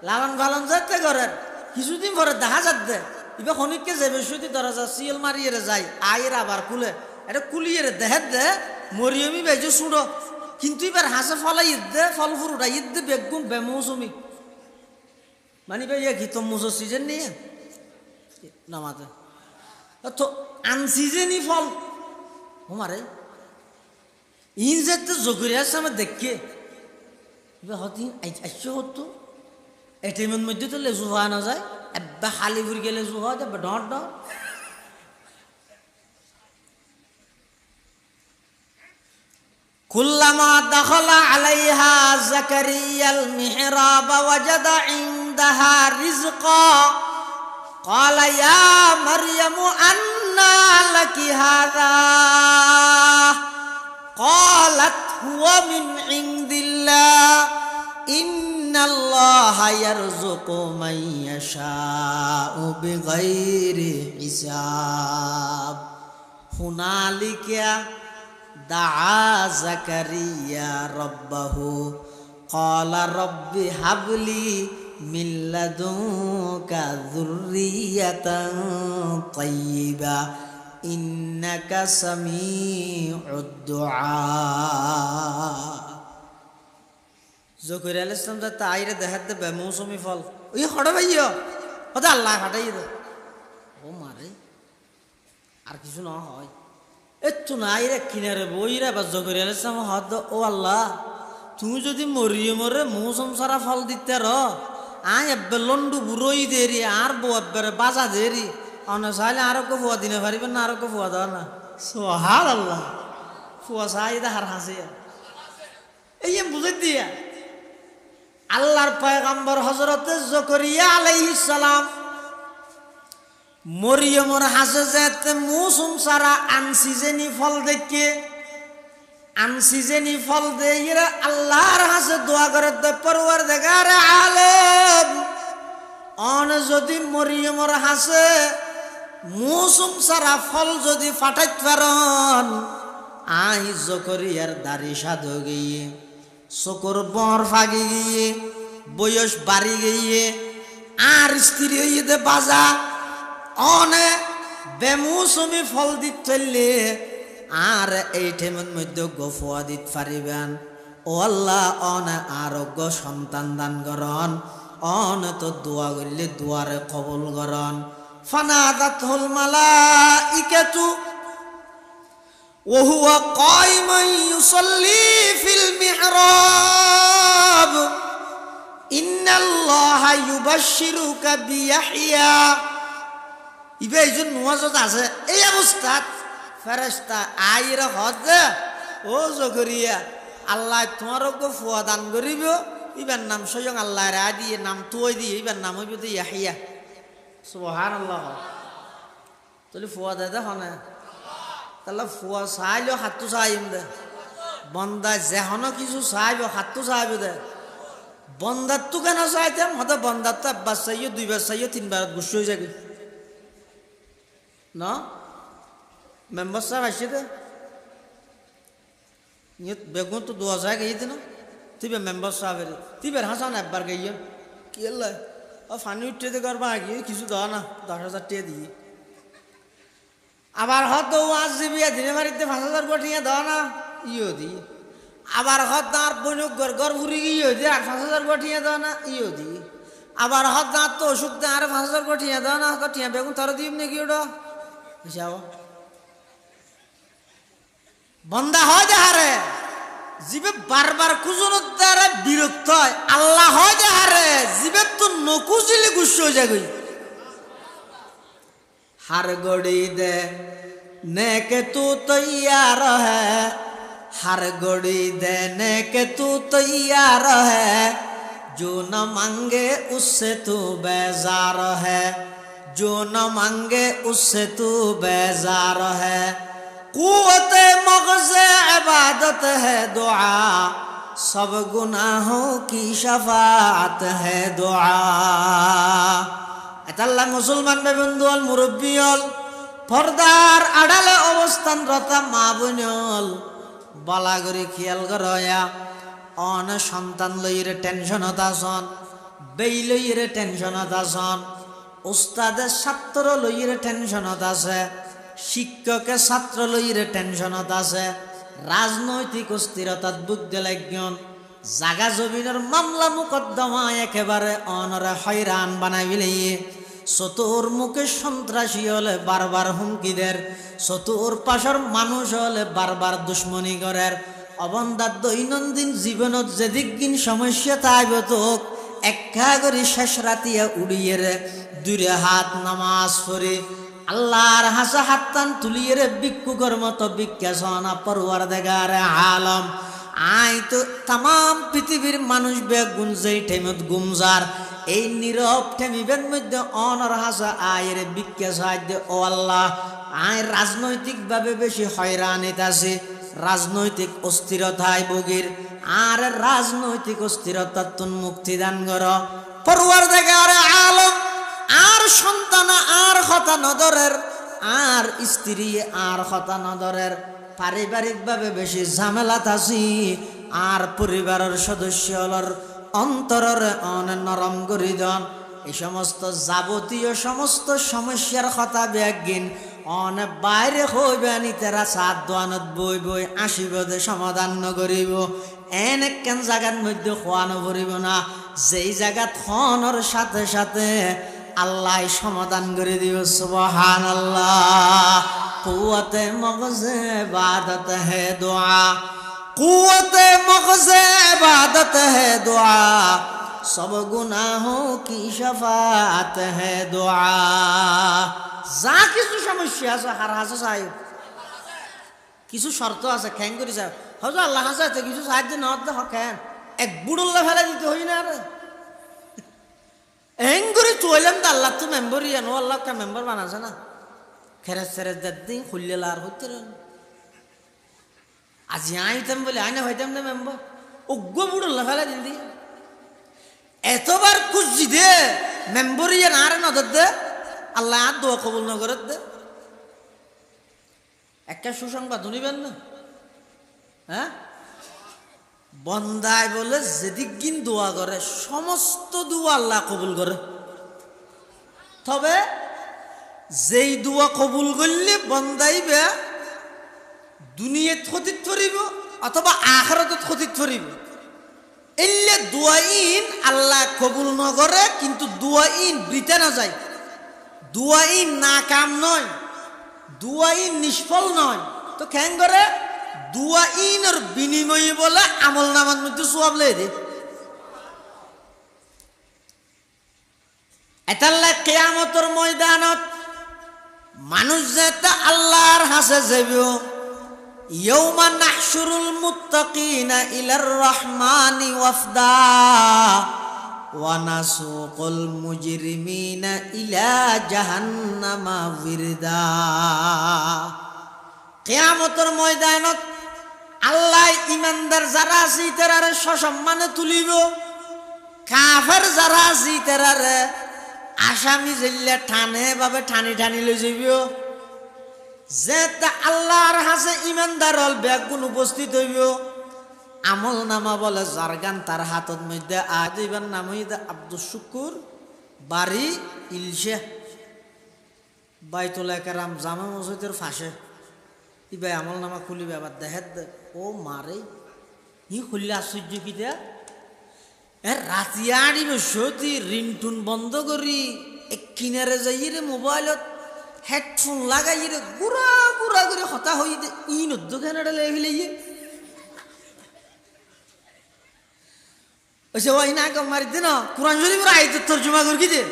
লালন পালন যাতে করেন কিছুদিন পরে দেখা যাচ্ছে ইবা খনিককে যাবে সুদি দরজা সিএল মারিয়ে যায় আয়ের আবার কুলে এটা কুলিয়ে দেহের দে মরিয়মি বেজে সুড়ো কিন্তু এবার হাসে ফলা দে ফল ফুরুটা দে বেগুন বেমৌসুমি মানে ভাই ঘিতম মুসো সিজন নিয়ে নামাতে তো আনসিজেনই ফল আমারে ইন যেতে জকরিয়ার সামনে দেখে এবার হতিন আইসো হতো এটিএমের মধ্যে তো লেজু হওয়া না যায় এব্বা খালি ঘুরে গেলে লেজু হওয়া যাবে ডট ডট কুল্লামা দাখালা আলাইহা যাকারিয়াল মিহরাব ওয়াজাদা ইনদাহা রিজকা ক্বালা ইয়া মারইয়ামু আন্না লাকি হাযা ক্বালাত হুয়া মিন ইনদিল্লাহ ইন্নাল্লাহা ইয়ারযুকু মান ইয়াশাউ বিগাইরি হিসাব হুনালিকা দাআ যাকারিয়া রাব্বাহু ক্বালা রাব্বি হাবলি মিল্লাদুকা যুররিয়াতান তাইয়্যিবা ইন্নাকা সামিউদ দুআ। জকরিয়া আলাইহিস সালাম যা তাইরে দেখাতে বে মৌসুমি ফল ওই হড় ভাইয়া ওটা আল্লাহ হাঁটাই দে ও মারে আর কিছু না হয় একটু নাই রে কিনারে বইরা বা জকরিয়া আলাইহিস সালাম হদ ও আল্লাহ তুমি যদি মরিয়মরে মৌসুম সারা ফল দিতে র আয় এব্বে লন্ডু বুড়োই দেরি আর বউ এব্বারে বাজা দেরি অনে চাইলে আরো কেউ ফুয়া দিনে পারিবেন না আরো কেউ ফুয়া দেওয়া না সোহার আল্লাহ ফুয়া চাই হার হাসিয়া এই বুঝে দিয়া আল্লাহর পয়গম্বর হযরতে জকরিয়া আলাইহিস সালাম মরিয়মর হাসে যেতে মৌসুম সারা আনসিজেনি ফল দেখে আনসিজেনি ফল দিয়ে আল্লাহর হাসে দোয়া করে দে পরওয়ারদিগার আলেম অন যদি মরিয়মর হাসে মৌসুম সারা ফল যদি ফাটাইত পারন আই জকরিয়ার দাড়ি সাধু গিয়ে চকুর বর ফাগি গিয়ে বয়স বাড়ি গিয়ে আর স্ত্রী হইতে বাজা অনে বেমৌসুমি ফল দিত চললে আর এই ঠেমের মধ্যে গফুয়া দিত পারিবেন ও আল্লাহ অনে আরোগ্য সন্তান দান করন অন তো দোয়া করলে দোয়ারে কবুল করন। ফানাদাতুল মালাইকাতু ওয়া হুয়া কাইমান ইউসাল্লি ফিল মিহরাব ইন্নাল্লাহা ইউবাশশিরুকা বিয়াহইয়া। ইবে এইজন নওয়াজত আছে এই অবস্থাত ফেরেশতা আইরা হদে ও জকরিয়া আল্লাহ তোমারও ফুয়া দান করিব ইবার নাম স্বয়ং আল্লাহ রা দিয়ে নাম তুই দিয়ে ইবার নাম হইব তো ইয়াহিয়া। সুবহানাল্লাহ। তাহলে ফুয়া দে দেখো না তাহলে ফুয়া চাইলেও হাতটো চাইম দে বন্দা যেহনো কিছু চাইব হাতটো চাইব দে বন্দার তো কেন চাইতাম হয়তো বন্দার তো একবার চাইও দুইবার চাইও তিনবার গুছ হয়ে যাবে না মেম্বার সাহেব আসছে দে বেগুন তো 2000 গেই দিন তুই মেম্বার সাহেবের তুই বের হাসান একবার গেইয়া কি আল্লাহ ও ফানি উঠতে করবা আগে কিছু দেওয়া না 10,000 টাকা দিয়ে আবার হয়তো ওয়াজ দিবি দিনে বাড়িতে 5,000 গঠিয়ে দেওয়া না ইও দিয়ে আবার হয়তো আর বনুক ঘর ঘুরি গিয়ে দিয়ে আর 5,000 গঠিয়ে দেওয়া না ইও দিয়ে আবার হয়তো আর তো অসুখ দেয় আর 5,000 গঠিয়ে দেওয়া না তো টিয়া বেগুন তারা দিব নাকি ওটা হিসাব বন্দা হয় দেহারে জীবে বারবার কুজনত দ্বারা বিরক্ত হয় আল্লাহ হয় দেহারে জীবে তো নকুজিলে গুস্স হয়ে যাবে हर घड़ी दे नेके तू तैयार है हर घड़ी देने के तू तैयार है जो न मांगे उससे तू बेजार है जो न मांगे उससे तू बेजार है कुव्वते मग़ज़े इबादत है दुआ सब गुनाहों की शफाअत है दुआ। এতাল্লা মুসলমান বন্ধুল মুরব্বিয়ল পর্দার আড়ালে অবস্থানরত মা বোনল বালাগরি খেয়াল করয়া অন সন্তান লইরে টেনশনত আসন বেই লইরে টেনশনত আসন উস্তাদের ছাত্র লইরে টেনশনত আছে শিক্ষকে ছাত্র লইরে টেনশনত আছে রাজনৈতিক অস্থিরতাত বুদ্ধি লাগন জাগা জমিনের মামলা মুকদ্দমা একেবারে অনরে হয়রান বানাইলে চতুর মুখে সন্ত্রাসী হলে বারবার হুমকিদের চতুর পাশের মানুষ হলে বারবার দুশ্মনী করার অবন্ধার দৈনন্দিন জীবনত যেদিন সমস্যা তাইব তোক একা করে শেষ রাতিয়া উড়িয়ে রে দূরে হাত নামাজ পড়ে আল্লাহর হাসা হাতটান তুলিয়ে রে ভিক্ষুকের মতো ভিক্ষা সনা পরওয়ারদিগার আলম আই তো তাম পৃথিবীর মানুষ বে গুঞ্জে ঠেমত গুমজার এই নীরব ঠেমিবের মধ্যে অনর হাসা আয়ের ভিক্ষা সাহায্য ও আল্লাহ আয় রাজনৈতিকভাবে বেশি হয়রানিত আছে রাজনৈতিক অস্থিরতায় ভোগীর আর রাজনৈতিক অস্থিরতার তুন মুক্তি দান কর পরওয়ারদিগার আলম। আর সন্তান আর হতা নদরের আর স্ত্রী আর হতা নদরের পারিবারিকভাবে বেশি ঝামেলাত আছি আর পরিবারের সদস্যর অন্তরের নরম করে দেন। এই সমস্ত যাবতীয় সমস্ত সমস্যার কথা ব্যাগিন অনেক বাইরে হইবেন ইতারা সাত দোয়ানত বই বই আসিব দে সমাধান নগরিব। এন একখান জায়গার মধ্যে খোয়ানো ভরিব না, যেই জায়গাত খনর সাথে সাথে আল্লাহ সমাধান করে দিব। সুবহানাল্লাহ। কুওয়াতে মগজে ইবাদত হে দুআ, কুওয়াতে মগজে ইবাদত হে দুআ, সব গুনাহোं की शफाअत है दुआ। যা কিছু সমস্যা আছে হার হাসে চাই, কিছু শর্ত আছে খ্যাং করি চাই হয়তো আল্লাহ হাসে কিছু সাহায্য না হতে হ্যান এক বুড়ল্লা ফেলে দিতে হই না রে এং করে চললাম তো আল্লাহ তো মেম্বার ইয়ানো আল্লাহ কা মেম্বার বানাছে না খেরেজ সেরেজ দিন খুললে লার হইতে আজি আইতাম বলে আইনা হইতাম না মেম্বার অজ্ঞ বুড়ল্লা ফেলে দিন দি এতবার খুঁজছি দে মেম্বার ইয়ে না রে নজর দে আল্লাহ আর দোয়া কবুল না করে দে। একটা সুসংবাদ শুনিবেন না, হ্যাঁ বন্দায় বলে যেদিক দিন দোয়া করে সমস্ত দোয়া আল্লাহ কবুল করে, তবে যেই দোয়া কবুল করলে বন্দাইবে দুনিয়াত ক্ষতিত ফরিব অথবা আখিরাতত ক্ষতিত ফরিব। এলে দোয়াইন আল্লাহ কবুল না করে, কিন্তু দোয়াইন বৃথা না যায়, দোয়াইন না কাম নয়, দোয়াইন নিষ্ফল নয়। তো কেন করে দোয়াইনের বিনিময়ে বলে আমল নামার মধ্যে সওয়াব লেই দে। এতাল্লা কিয়ামতের ময়দানত মানুষ যেতে আল্লাহর হাসে যাবে। ইয়াউমা নাহশুরুল মুত্তাকিনা ইলার রহমানি ওয়াফদা ওয়া নাসুকুল মুজরিমিনা ইলা জাহান্নামা বিরদা। কিয়ামতের ময়দানত আল্লাহ ইমানদার যারা আছে তারারে সসম্মানে তুলিব, কাফের যারা আছে তারারে আসামি জেলে ঠানে ভাবে ঠানি ঠানি লই যাইব। যেটা আল্লাহর হাসে ইমানদার হল ব্যাগুন উপস্থিত হইব। আমল নামা বলে জারগান তার হাতত মধ্যে আদিবার নাম হইতে আব্দুল শুকুর বাড়ি ইলশে বাইতুল একরাম জামা মসজিদের ফাঁসে ইবাই আমল নামা খুলিবে আবার দেহের দে ও মারে ই খুললে আশ্চর্য কি দেয়া রাতিয়া আনিব সতী রিংটুন বন্ধ করি এক কিনারে যাই রে মোবাইলত হেডফোন লাগাই রে গুড়া গুড়া করে হতা হই দে ই নদ্য কেনাডা লেগে ফেলে ওইসে ওই না কম মারি দিন কোরআন শরীফের আয়াত তরজমা করি দে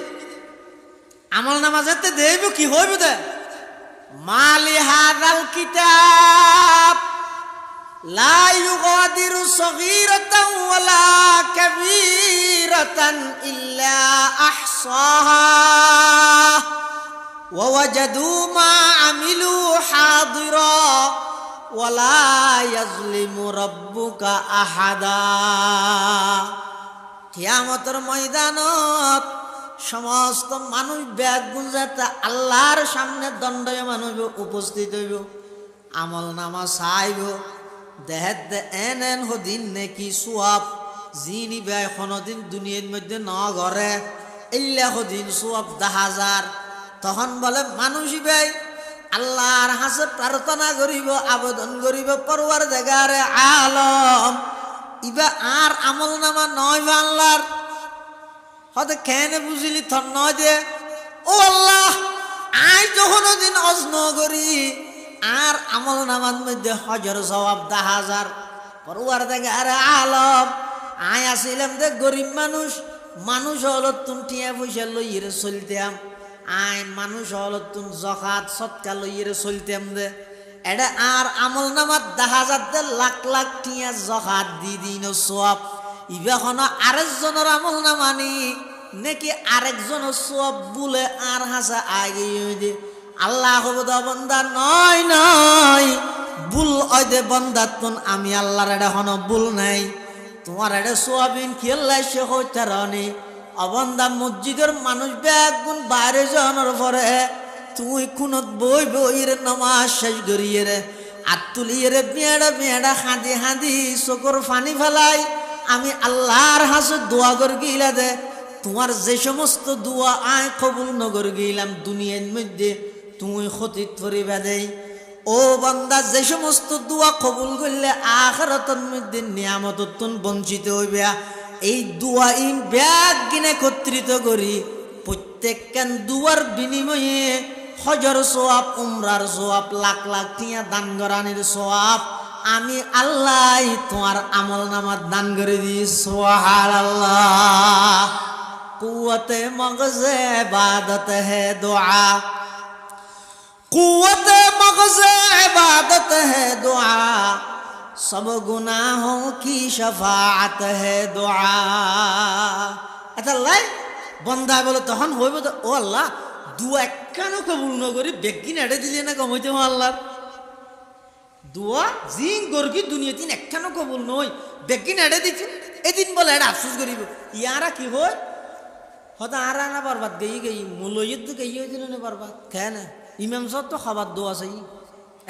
আমল নামা যেতে দেব কি হইব দে মালি হাদাল কিতাব লা ইউগাদিরু সগীরাতান ওয়ালা কাবীরাতান ইল্লা আহসাহা ওয়া ওয়াজাদু মা আমিলু হাদিরা ওয়ালা ইয়াজলিমু রাব্বুকা আহাদা। কিয়ামতের ময়দানত সমস্ত মানুষ ব্যাগ গুঞ্জাতে আল্লাহর সামনে দণ্ডায়মান হইব, উপস্থিত হইব, আমল নামা চাইব দেহের দে এন এন হদিন নেকি সোয়াব যিনি ব্যয় কোনদিন দুনিয়ার মধ্যে ন ঘরে এল্লা হদিন সোয়াব 10,000। তখন বলে মানুষই ব্যয় আল্লাহর হাসে প্রার্থনা করিব, আবেদন করিব পরওয়ারদিগারে আলম ইবা আর আমল নামা নয় বা আল্লাহর হতে কেন বুঝিলি থর নয় দে ও আল্লাহ আই যখন দিন অজন করি আর আমল নামার মধ্যে হজর সওয়াব 10,000 পরওয়ারদিগারে আলম আই আসিলাম দে গরিব মানুষ, মানুষ হলো তুন টিয়া পয়সা লইরে চলতাম, আই মানুষ হলো তুন জকাত সৎকা লইরে চলতাম দে এটা আর আমল নামার 10,000 দে লাখ লাখ টিয়া জকাত দি দিন সওয়াব ইবা হন আরেকজনের আমল নামানি নাকি আরেকজনের সওয়াব বলে আর হাসা আগে দে আল্লাহ হবদ বন্দা নয় নয় ভুল ওই দে বন্দা তুন আমি আল্লাহর এটা হন ভুল নাই তোমার এটা সোয়াবিন খেললাই সে হইতে রানি অবন্দা মসজিদের মানুষ ব্যাগুন বাইরে যাওয়ার পরে তুই খুনত বই বইরে নমাজ শেষ করিয়ে রে আর তুলিয়ে রে বেড়া বেড়া হাঁদি হাঁদি চোখর ফানি ফেলাই আমি আল্লাহর হাসে দোয়া কর গিলা দে তোমার যে সমস্ত দোয়া আয় কবুল নগর গিলাম দুনিয়ার মধ্যে তুমি ক্ষতিত পরিবা দেই ও বান্দা যে সমস্ত দোয়া কবুল করলে আখিরাতের মধ্যে নিয়ামততুন বঞ্চিত হইবে এই দোয়া ইন ব্যাগ গিনে একত্রিত করি প্রত্যেকখান দুয়ার বিনিময়ে হজর সোয়াব উমরার সোয়াব লাখ লাখ টিয়া দান গরানির সোয়াব আমি আল্লাহ তোমার আমল নামাত দান করে দিই সুবহানাল্লাহ কুওয়াতে মগজে ইবাদত হে দুআ কুওয়াতে মগজে ইবাদত হে দুআ সব গুনাহোं की शफाअत है दुआ এটা লাই বন্দা বলে তখন হইব তো ও আল্লাহ দুয়া একখানো কবুল ন করি বেগিন এড়ে দিলে না কমাইতে হো আল্লাহর দুয়া জিন গর্গি দুনিয়াতে একখানো কবুল নই বেগিন এড়ে দিছি এদিন বলে এটা আফসোস করিব ইয়ারা কি হয় হয়তো আর না বরবাদ গই মুলইত গই হইছিল না বরবাদ কেন ইমাম সাহেব তো খাবার দোয়া চাই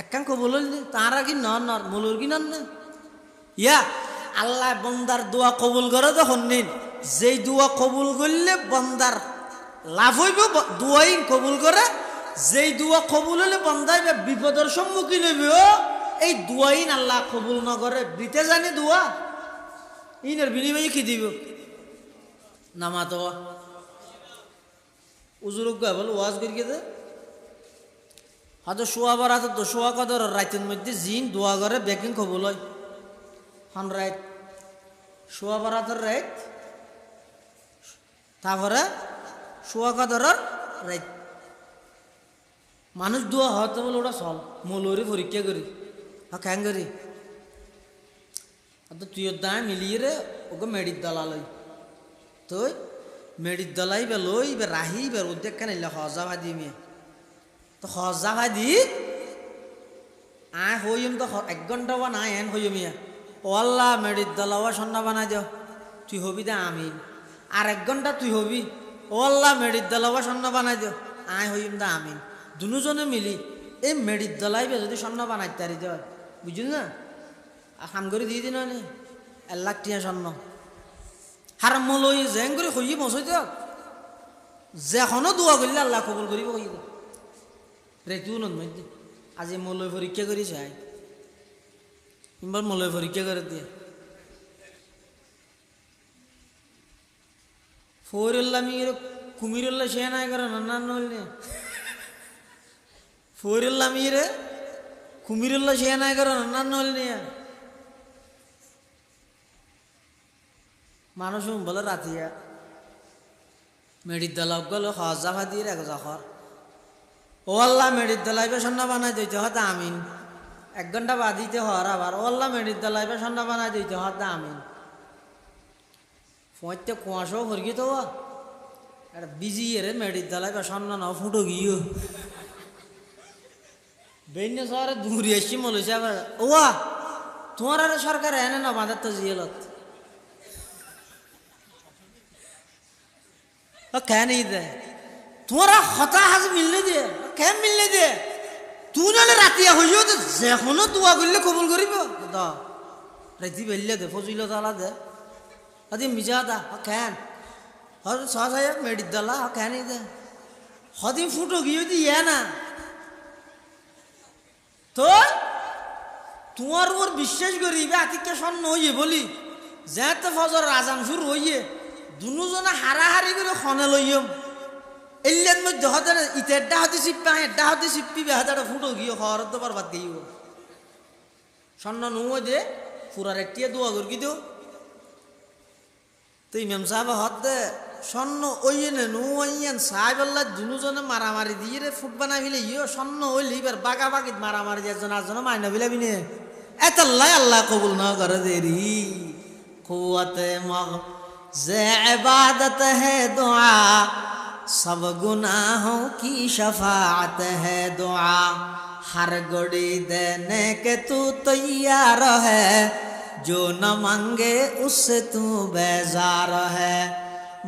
একখান কবুল হইল তারা কি নন মুলুর কি নন না ইয়া আল্লাহ বন্দার দোয়া কবুল করে তখন নিন যেই দোয়া কবুল করলে বন্দার লাভ হইব দোয়াই কবুল করে যেই দোয়া কবুল হলে বন্দাই বিপদের সম্মুখীন হইব এই দোয়াইন আল্লাহ কবুল না করে দিতে জানে দোয়া ইনের বিনিময়ে কি দিব নামাত উজুরক বল ওয়াজ করিয়ে দে হয়তো শোয়া বার হাতে তো শোয়া কদর রাইতের মধ্যে জিন দোয়া করে বেকিং কবুল হয় হন রাইত শোয়া বার হাতের রাইত তারপরে শোয়া কদরের রাইত মানুষ দোয়া হয়তো বলে ওটা চল মৌলরি পরীক্ষা করি কেন করি তুই দায় মিলিয়ে রে ওকে মেডির দলালই তুই মেডির দলাই বে লই বে রাহি বে উদ্যোগ কেন হজা ভাদি মেয়ে তো হজা ভাদি আয় হইম তো 1 ঘন্টা বা না এন হইম ইয়া ও আল্লাহ মেডির দলাওয়া সন্না বানাই যাও তুই হবি দে আমিন আর 1 ঘন্টা তুই হবি ও আল্লাহ মেডির দলাওয়া সন্না বানাই যাও আয় হইম দে আমিন দুজনে মিলি এই মেডির দলাইবে যদি সন্না বানাই তারি দেয় বুঝলি না খান করে দিয়ে দিন 1 লাখ টিয়া স্বর্ণ হার মলই জেং করে হইয়ে বসই দিও যেখনো দোয়া করলে আল্লাহ কবুল করিব কই রেতু মধ্যে আজি মলই পরীক্ষা করি চাই এবার মলই পরীক্ষা করে দিয়ে ফরিল্লা মির কুমিরুল্লাহ সে নাই করে নান নইলে ফরিল্লা মিরে কুমিরুল্লাহ সে নাই করে নান নইলে মানুষ বলে রাতিয়া মেডির দলাব গেল হজা দিয়ে এক জখর ও আল্লাহ মেডির দলাইবে সন্না বানাই দিতে হতে আমিন 1 ঘন্টা বাদিতে হর আবার ও আল্লাহ মেডির দলাইবে সন্না বানাই দিতে হতে আমিন ফোঁতে কুয়াশাও ভরগি তো একটা বিজি রে মেডির দলাইবে সন্না না ফুটো গিয়ে বেন্য শহরে দূরে এসছি মলেছে আবার ওয়া তোমার আর সরকার এনে না বাঁধার তো জিয়েলত क्या नहीं दे तुम्हारा खता हाज मिलने दे क्या मिलने दे तू ना रातिया हो तो जेखनो दुआ करले कबूल करिब दा राति बेल्ले दे फजिलो ताला दे अदि मिजा दा कैन हर साया मेडी दला क्या नहीं दे हदी फुटो गियो दी ये ना तो তোমার উপর বিশ্বাস করিবে আতিকে স্বর্ণ হইয়ে বলি যেতে ফজর আজান শুরু হইয়ে দুজনে হারাহারি করে খনে লইম এলের মধ্যে হতে ইটেরটা হতে চিপ্পা এডা হতে চিপ্পি বেহাদাটা ফুটো গিয়ে হওয়ার তো বারবাদ গিয়ে স্বর্ণ নুয়ে দে ফুরার একটিয়া দোয়া করি দিও তো ইমাম সাহেব হতে স্বর্ণ ওইয়েনে নুয়াইয়েন সাহেব আল্লাহ দুজনে মারামারি দিয়ে রে ফুট বানাই ফেলে ইয়ে স্বর্ণ হইলে এবার বাগা বাগিত মারামারি একজন আরেকজন মাইনা ফেলাবি নে এত আল্লাহ কবুল না করে দেরি কুওয়াতে মগ যে इबादत है दुआ सब गुनाहों की शफाअत है दुआ हर घड़ी देने के तू तैयार है जो न मांगे उससे तू बेजार है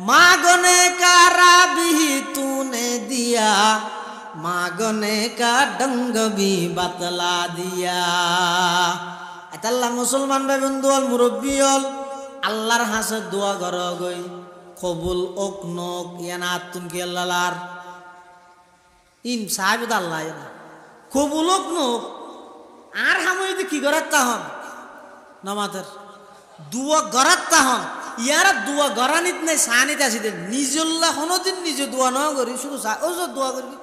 मांगने का राबी तूने दिया मांगने का ढंग भी बतला दिया अल्लाह मुसलमान भाई बंधु मुरब्बी আল্লাহর হাসে দোয়া ঘর গই কবুল ওক নক ইয়ানা তুম কি আল্লাহর ইন সাহেব আল্লাহ কবুল ওক নক আর হামইতে কি করার তাহন নামাজের দুয়া গড়ার তাহন ইয়ারা দুয়া গড়ানিত নাই সানিত আসি দে নিজল্লা কোনোদিন নিজে দোয়া ন করি শুধু ও দোয়া করবি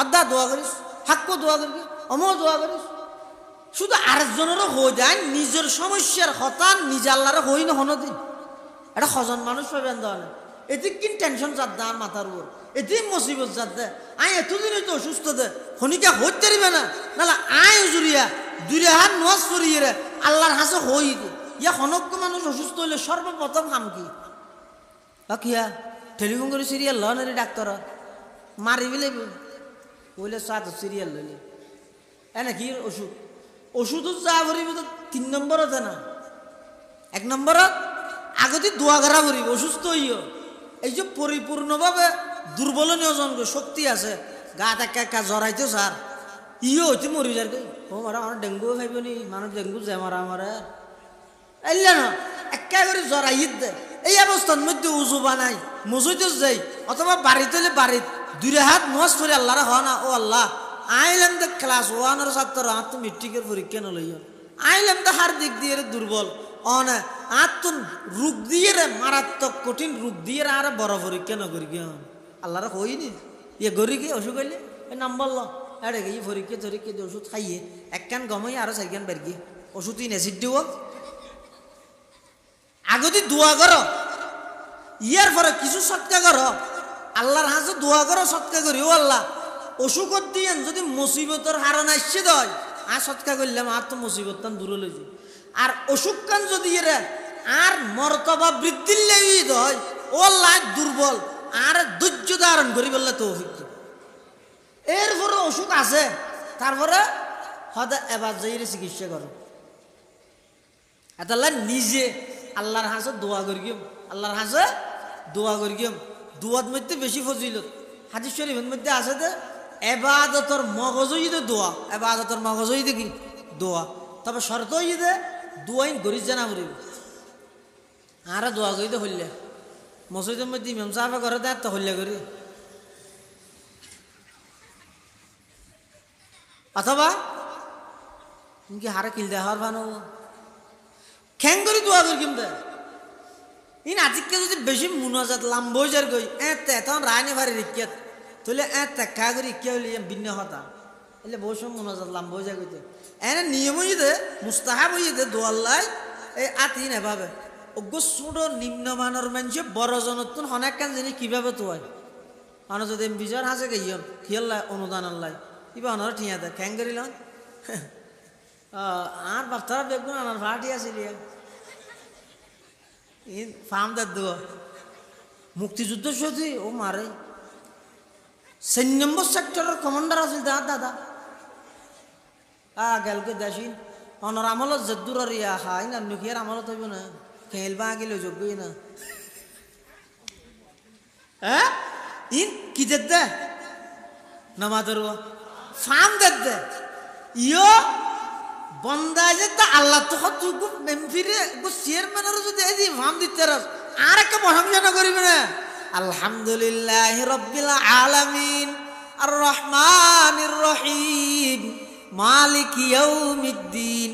আদা দোয়া করিস হাক্কো দোয়া করবি অমো দোয়া করিস শুধু আরেকজনেরও হয়ে যায় নিজের সমস্যার কথা নিজে আল্লাহরে হই না কোনোদিন এটা সজন মানুষ পাবেন দেওয়া এতে কিন টেনশন চার দে আর মাথার উপর এতে মুসিবত চার দে আই এতদিনই তো অসুস্থ দে খনিকা হইতে পারিবে না নাহলে আয় জুড়িয়া দুইটা হাত নোয়াজ করিয়ে রে আল্লাহর হাসে হই দে ইয়া খনক্য মানুষ অসুস্থ হইলে সর্বপ্রথম কাম কি কিয়া টেলিফোন করে সিরিয়াল লনের ডাক্তার মারি বিলে বলে সাত সিরিয়াল লইলে এনে কি ওষুধ ওষুধও যা ভরিব তো 3 নম্বরত না 1 নম্বরত আগতে দোয়া করা ভরিব অসুস্থ হইও এই যে পরিপূর্ণভাবে দুর্বল নিয়োজন শক্তি আছে গা একা একা জড়াইতে স্যার ইও হইতে মরি যার ও মারা আমার ডেঙ্গু খাইব নি মানুষ ডেঙ্গু যায় মারা আমার এলে না একা করে জড়াইত দে এই অবস্থার মধ্যে উজু বানাই মজুইতে যাই অথবা বাড়িতে বাড়িত 2 হাত নজ করে আল্লাহরে হ না ও আল্লাহ আইলাম তো ক্লাস 1 ছাত্র আর তো মেট্রিকের পরীক্ষা নলইও আইলাম তো হার দিক দিয়ে দুর্বল অনে আর তো রোগ দিয়ে রে মারাত্মক কঠিন রোগ দিয়ে আর বড় পরীক্ষা নকরি কে আল্লাহরে হইনি ইয়ে গরি কি অসুখ হইলে এই নাম বললো আরে এই পরীক্ষা তরীক্ষা দিয়ে ওষুধ খাইয়ে একখান গমাই আরো 4 বের গিয়ে ওষুধ অ্যাসিড দিব আগতি দোয়া করো ইয়ার পরে কিছু সৎকা করো আল্লাহর হাতে দোয়া করো সৎকা করি ও আল্লাহ অসুখত দিয়েন যদি মুসিবতর হারণ আসছে দয় আর সৎকা করলাম আর তো মুসিবত দূরে লইছে আর অসুখ কান যদি এরা আর মর্তবা বৃদ্ধির লেগে দয় ও আল্লাহ দুর্বল আর ধৈর্য ধারণ করি বললে তো এরপরে অসুখ আছে তারপরে হয়তো এবার যাইরে চিকিৎসা করো এতাল্লা নিজে আল্লাহর হাসে দোয়া করি গিয়ে আল্লাহর হাসে দোয়া করি গিয়ে দোয়ার মধ্যে বেশি ফজিলত হাদিস শরীফের মধ্যে আছে যে এবাদতর মগজই দে দোয়া এবাদতর মগজই দে কি দোয়া তবে শর্ত হই দে দোয়াইন গরিব জানা করিব আর দোয়া করি দে হইলে মসজিদের মধ্যে ইমাম সাহেব করে দেয় তো হইলে করি অথবা কি হারে কিল দেয় হওয়ার ভানো খ্যাং করে দোয়া করি কিন্তু ইন আজকে যদি বেশি মুনাজাত লাম্বই যার গই তখন রায়নে ভারি রিক্যাত তাহলে কা করে ইচ্ছা হইলে ভিন্ন হতা এলে বহু সময় মুনাজাত লাম্বই যায় গইতে এনে নিয়ম হইতে মুস্তাহাব হইতে দোয়াল্লাই এই আতি নেভাবে অজ্ঞ ছোট নিম্নমানের মানুষে বড় জনতুন অনেক কান জানি কিভাবে তো হয় মানুষ যদি বিজয় হাসে গেইন খিয়াল্লাই অনুদান আল্লাহ কিবা অনার ঠিয়া দেয় খ্যাং করিল আর বাচ্চারা বেগুন আনার ভাড়া ঠিয়া ছিল ফার্ম দার দোয়া মুক্তিযুদ্ধ সত্যি ও মারে 4 নম্বর সেক্টরের কমান্ডার আছিল দাদা গেলকে দেশিন অনর আমলত জদ্দুর রিয়া হাই না নুকিয়ার আমলত হইব না খেলবা গেলে যোগ্যই না হ্যাঁ ইন কি দে নামাজের ফার্ম দে ইয়ো বন্দায় যে তা আল্লাহ তো ফিরে চেয়ারম্যানের যদি এই যে ফার্ম দিতে আর একটা প্রশংসা না করিবে না আলহামদুলিল্লাহ রব্বিল আলামিন আর রহমানির রহিম মালিক ইয়াউমিদ্দিন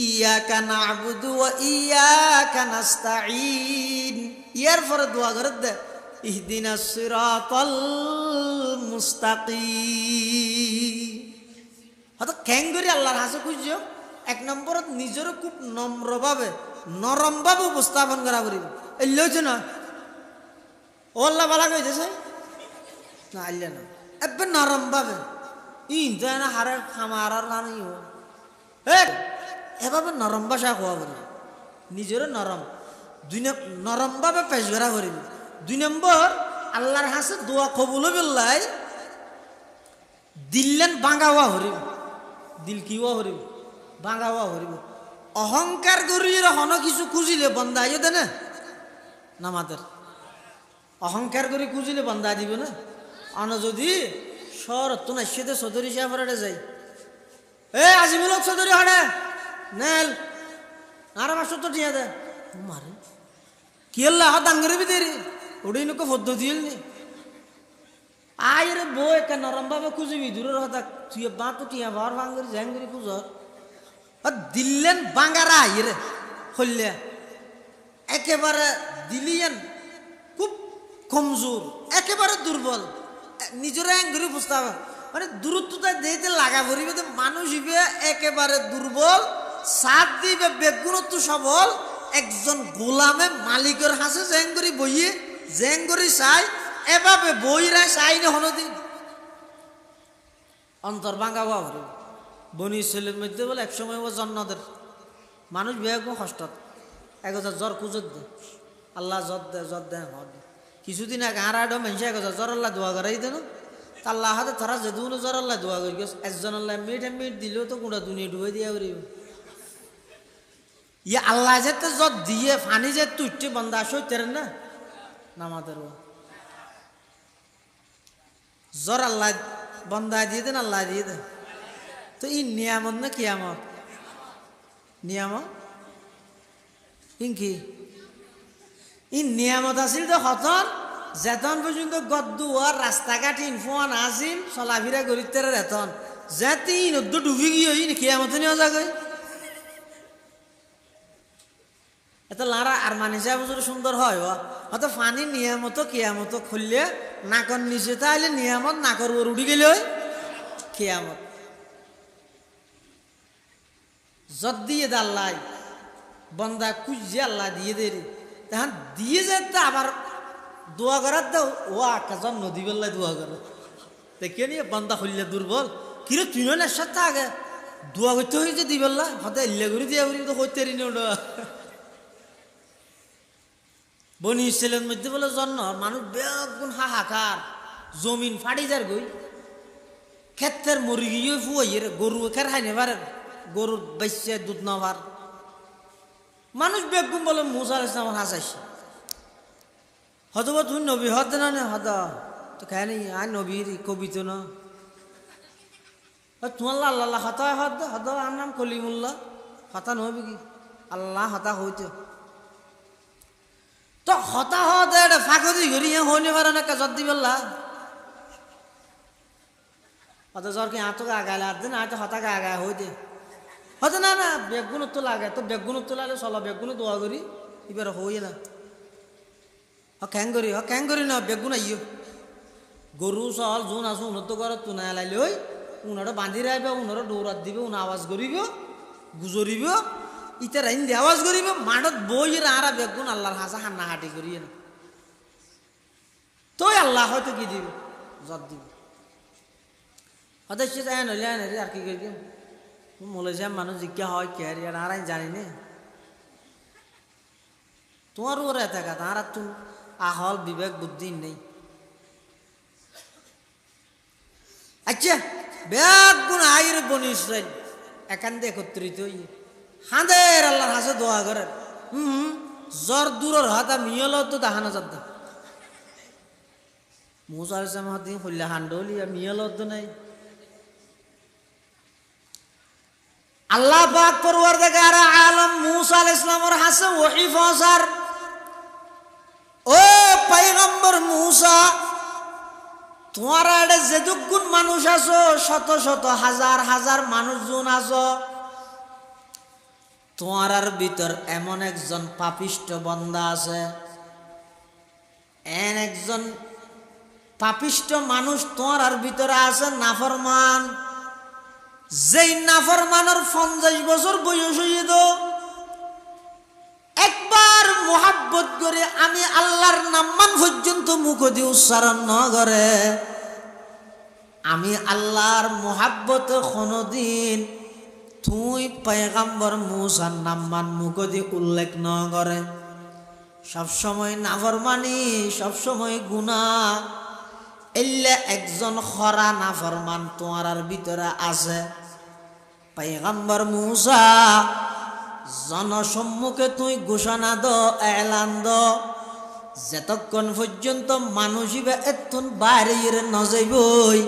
ইয়াকা না'বুদু ওয়া ইয়াকা নাস্তাঈন ইয়ার পরে দোয়া করে দে ইহদিনাস সিরাতাল মুস্তাকিম হয়তো খ্যাং করে আল্লাহর হাসে খুঁজছো 1 নম্বরত নিজেরও খুব নম্রভাবে নরমভাবে উপস্থাপন করা করিব এলে হচ্ছে না ও আল্লাহ বালা কইতেছে না আল্লাহ না একবার নরমভাবে ইন তো না হারের খামার আর নাই এভাবে নরম ভাষা কোয়া করি নিজেরও নরম নরমভাবে পেশ করা করিব 2 নম্বর আল্লাহর হাসে দোয়া কবুল বিল্লাই দিল্লেন বাঙ্গাওয়া হরিব দিল কিওয়া হরিব বাঙ্গাওয়া হরিব অহংকার করিয়ে হন কিছু খুঁজিলে বন্ধা আইও দে না নামাদের অহংকার করে খুঁজিলে বন্ধা দিব না অন যদি সর তো না সেতে চৌধুরী সাহেব হরে যাই আজিমুল চৌধুরী হরে নেল আর 500 তো দিয়া দে মারে কি আল্লাহ দাঙ্গরে ভিতরে ওটাই নৌকা পদ্ধতি নি আরে বই একটা নরম ভাবে খুঁজবি দূরের হতা তুই বা তো টিয়া ভার ভাঙ্গরি জ্যাঙ্গরি খুঁজ দিল্লেন বাঙ্গারা আইরে হইলে একেবারে দিলিয়েন খুব কমজোর একেবারে দুর্বল নিজের অ্যাঙ্গরি বুঝতে হবে মানে দূরত্বটা দিতে লাগা পড়িবে মানুষ হিবে একেবারে দুর্বল সাথ দিবে বেগুনত্ব সবল একজন গোলামে মালিকের হাসে জ্যাঙ্গরি বইয়ে জ্যাঙ্গরি চাই এভাবে বইরা চাই না হনদিন অন্তর ভাঙ্গা বাবরে বনি ছেলের মধ্যে বলে একসময় ও জন্নদের মানুষ বেগ কষ্ট একহাজার জ্বর কুজত দে আল্লাহ জ্বর দে কিছুদিন আগে আড়াইডো মানুষ 1000 জ্বর আল্লাহ দোয়া করাই দেন আল্লাহ হাতে তারা যে দুনো জ্বর আল্লাহ দোয়া করি গেছে একজন আল্লাহ মিট দিলেও তো গুঁড়া দুনিয়া ডুবে দিয়া করিব ইয়ে আল্লাহ যেতে জ্বর দিয়ে ফানি যে তুইটি বন্ধা সইতেন না নামাদের জ্বর আল্লাহ বন্ধা দিয়ে দেন আল্লাহ দিয়ে দেন তো ই নিয়ামত না কিয়ামত নিয়ামত ইনকি ই নিয়ামত আছিল তো হতন যেতন পর্যন্ত গদ্দু আর রাস্তাঘাট ইনফোয়ান আসিল চলাফিরা গরিতে রেতন যেতে নদ্য ডুবি গিয়ে ইন কিয়ামত নিয়ে যাগৈ এত লারা আর মানিসা বছর সুন্দর হয় হয়তো ফানি নিয়ামত কিয়ামত খুললে নাকর নিচে তাহলে নিয়ামত নাকর ওর উঠি গেলে কিয়ামত যত দিয়ে দে আল্লাহ বন্দা কুজে আল্লাহ দিয়ে দে তখন দিয়ে যেতে আবার দোয়া করার দাও ও আকাশ নদী বেলায় দোয়া করো দেখে নিয়ে বন্দা খুললে দুর্বল কিরে তুই নেশার সাথে আগে দোয়া করতে হয়েছে দি বেলা হয়তো ইল্লে করে দিয়া করি তো করতে নি ওটা বনি ছেলের মধ্যে বলে জন্ম মানুষ বেগুন হাহাকার জমিন ফাড়ি যার গই ক্ষেতের মুরগি ফুয়াই গরু খের খাই নেবার গরুর বেশে দুধ নেবার মানুষ বেগুন বলে মুসা ইসলাম হাসাইছে হয়তো তুমি নবী হতে না হত তো খাই নি আর নবীর কবিতা না তোমার আল্লাহ হতা হত হত আর নাম কলিমুল্লাহ হতা নহবি কি আল্লাহ হতা হইতে তো হতা হতে এটা ফাঁকতি ঘুরি হইনি পারে না কাজ দিবেল্লা হয়তো জ্বর কি আঁতকে আগাইলে আর দিন হয়তো হতাকে আগায় হইতে হয়তো না না বেগুন তো লাগে তো বেগুন তো লাগে চলো বেগুন দোয়া করি এবার হই না ক্যাং করি না বেগুন আইও গরু চল যোন আছো উন্নত করে তুনা লাইলে ওই উনারা বান্ধি রাখবে উনারা দৌড়াত দিবে উন আওয়াজ করিব গুজরিব ইটা রাইন দিয়ে আওয়াজ করিব মাঠত বই আরা বেগুন আল্লাহর হাসা হান্না হাঁটি করিয়ে না তো আল্লাহ হয়তো কি দিবে জত দিবে হয়তো সে যায় নইলে আর কি করি মলেছিয়াম মানুষ জিজ্ঞা হয় কে আর আর জানি নে তোমার ওরা থাকা তার আর তুমি আহল বিবেক বুদ্ধি নেই আচ্ছা বেগুন আইর বনি ইসরাইল একান্তে একত্রিত হইয়ে হাঁদের আল্লাহর হাসে দোয়া করেন জ্বর দূরের হাতা মিয়ল তো দেখানো যাত মুসা ইসলাম হাত দিয়ে হইলে হান্ডলি আর মিয়ল তো নাই আল্লাহ পাক পরওয়ারদিগার আলম মুসা আলাইহিস সালামের হাসে ওহী পৌঁছার ও পয়গম্বর মুসা তোমারা এটা যেটুকুন মানুষ আছো শত শত হাজার হাজার মানুষজন আছো তোমার ভিতর এমন একজন পাপিষ্ট বান্দা আছে একজন পাপিষ্ট মানুষ তোমার ভিতরে আছে নাফরমান যেই নাফরমানের 50 বছর বয়স হয়ে তো একবার মোহাব্বত করে আমি আল্লাহর নামমান পর্যন্ত মুখ দিয়ে উচ্চারণ না করে আমি আল্লাহর মোহাব্বতে কোনদিন তুই পয়গম্বর মুসার নামমান মুখ দিয়ে উল্লেখ না করে সবসময় নাফরমানি সবসময় গুনাহ এলে একজন খরা নাফরমান তোমার ভিতরে আছে পয়গম্বর মুসা জনসম্মুখে তুই ঘোষণা দ এলান দ যতক্ষণ পর্যন্ত মানুষই এতক্ষণ বাইরে নজাইবই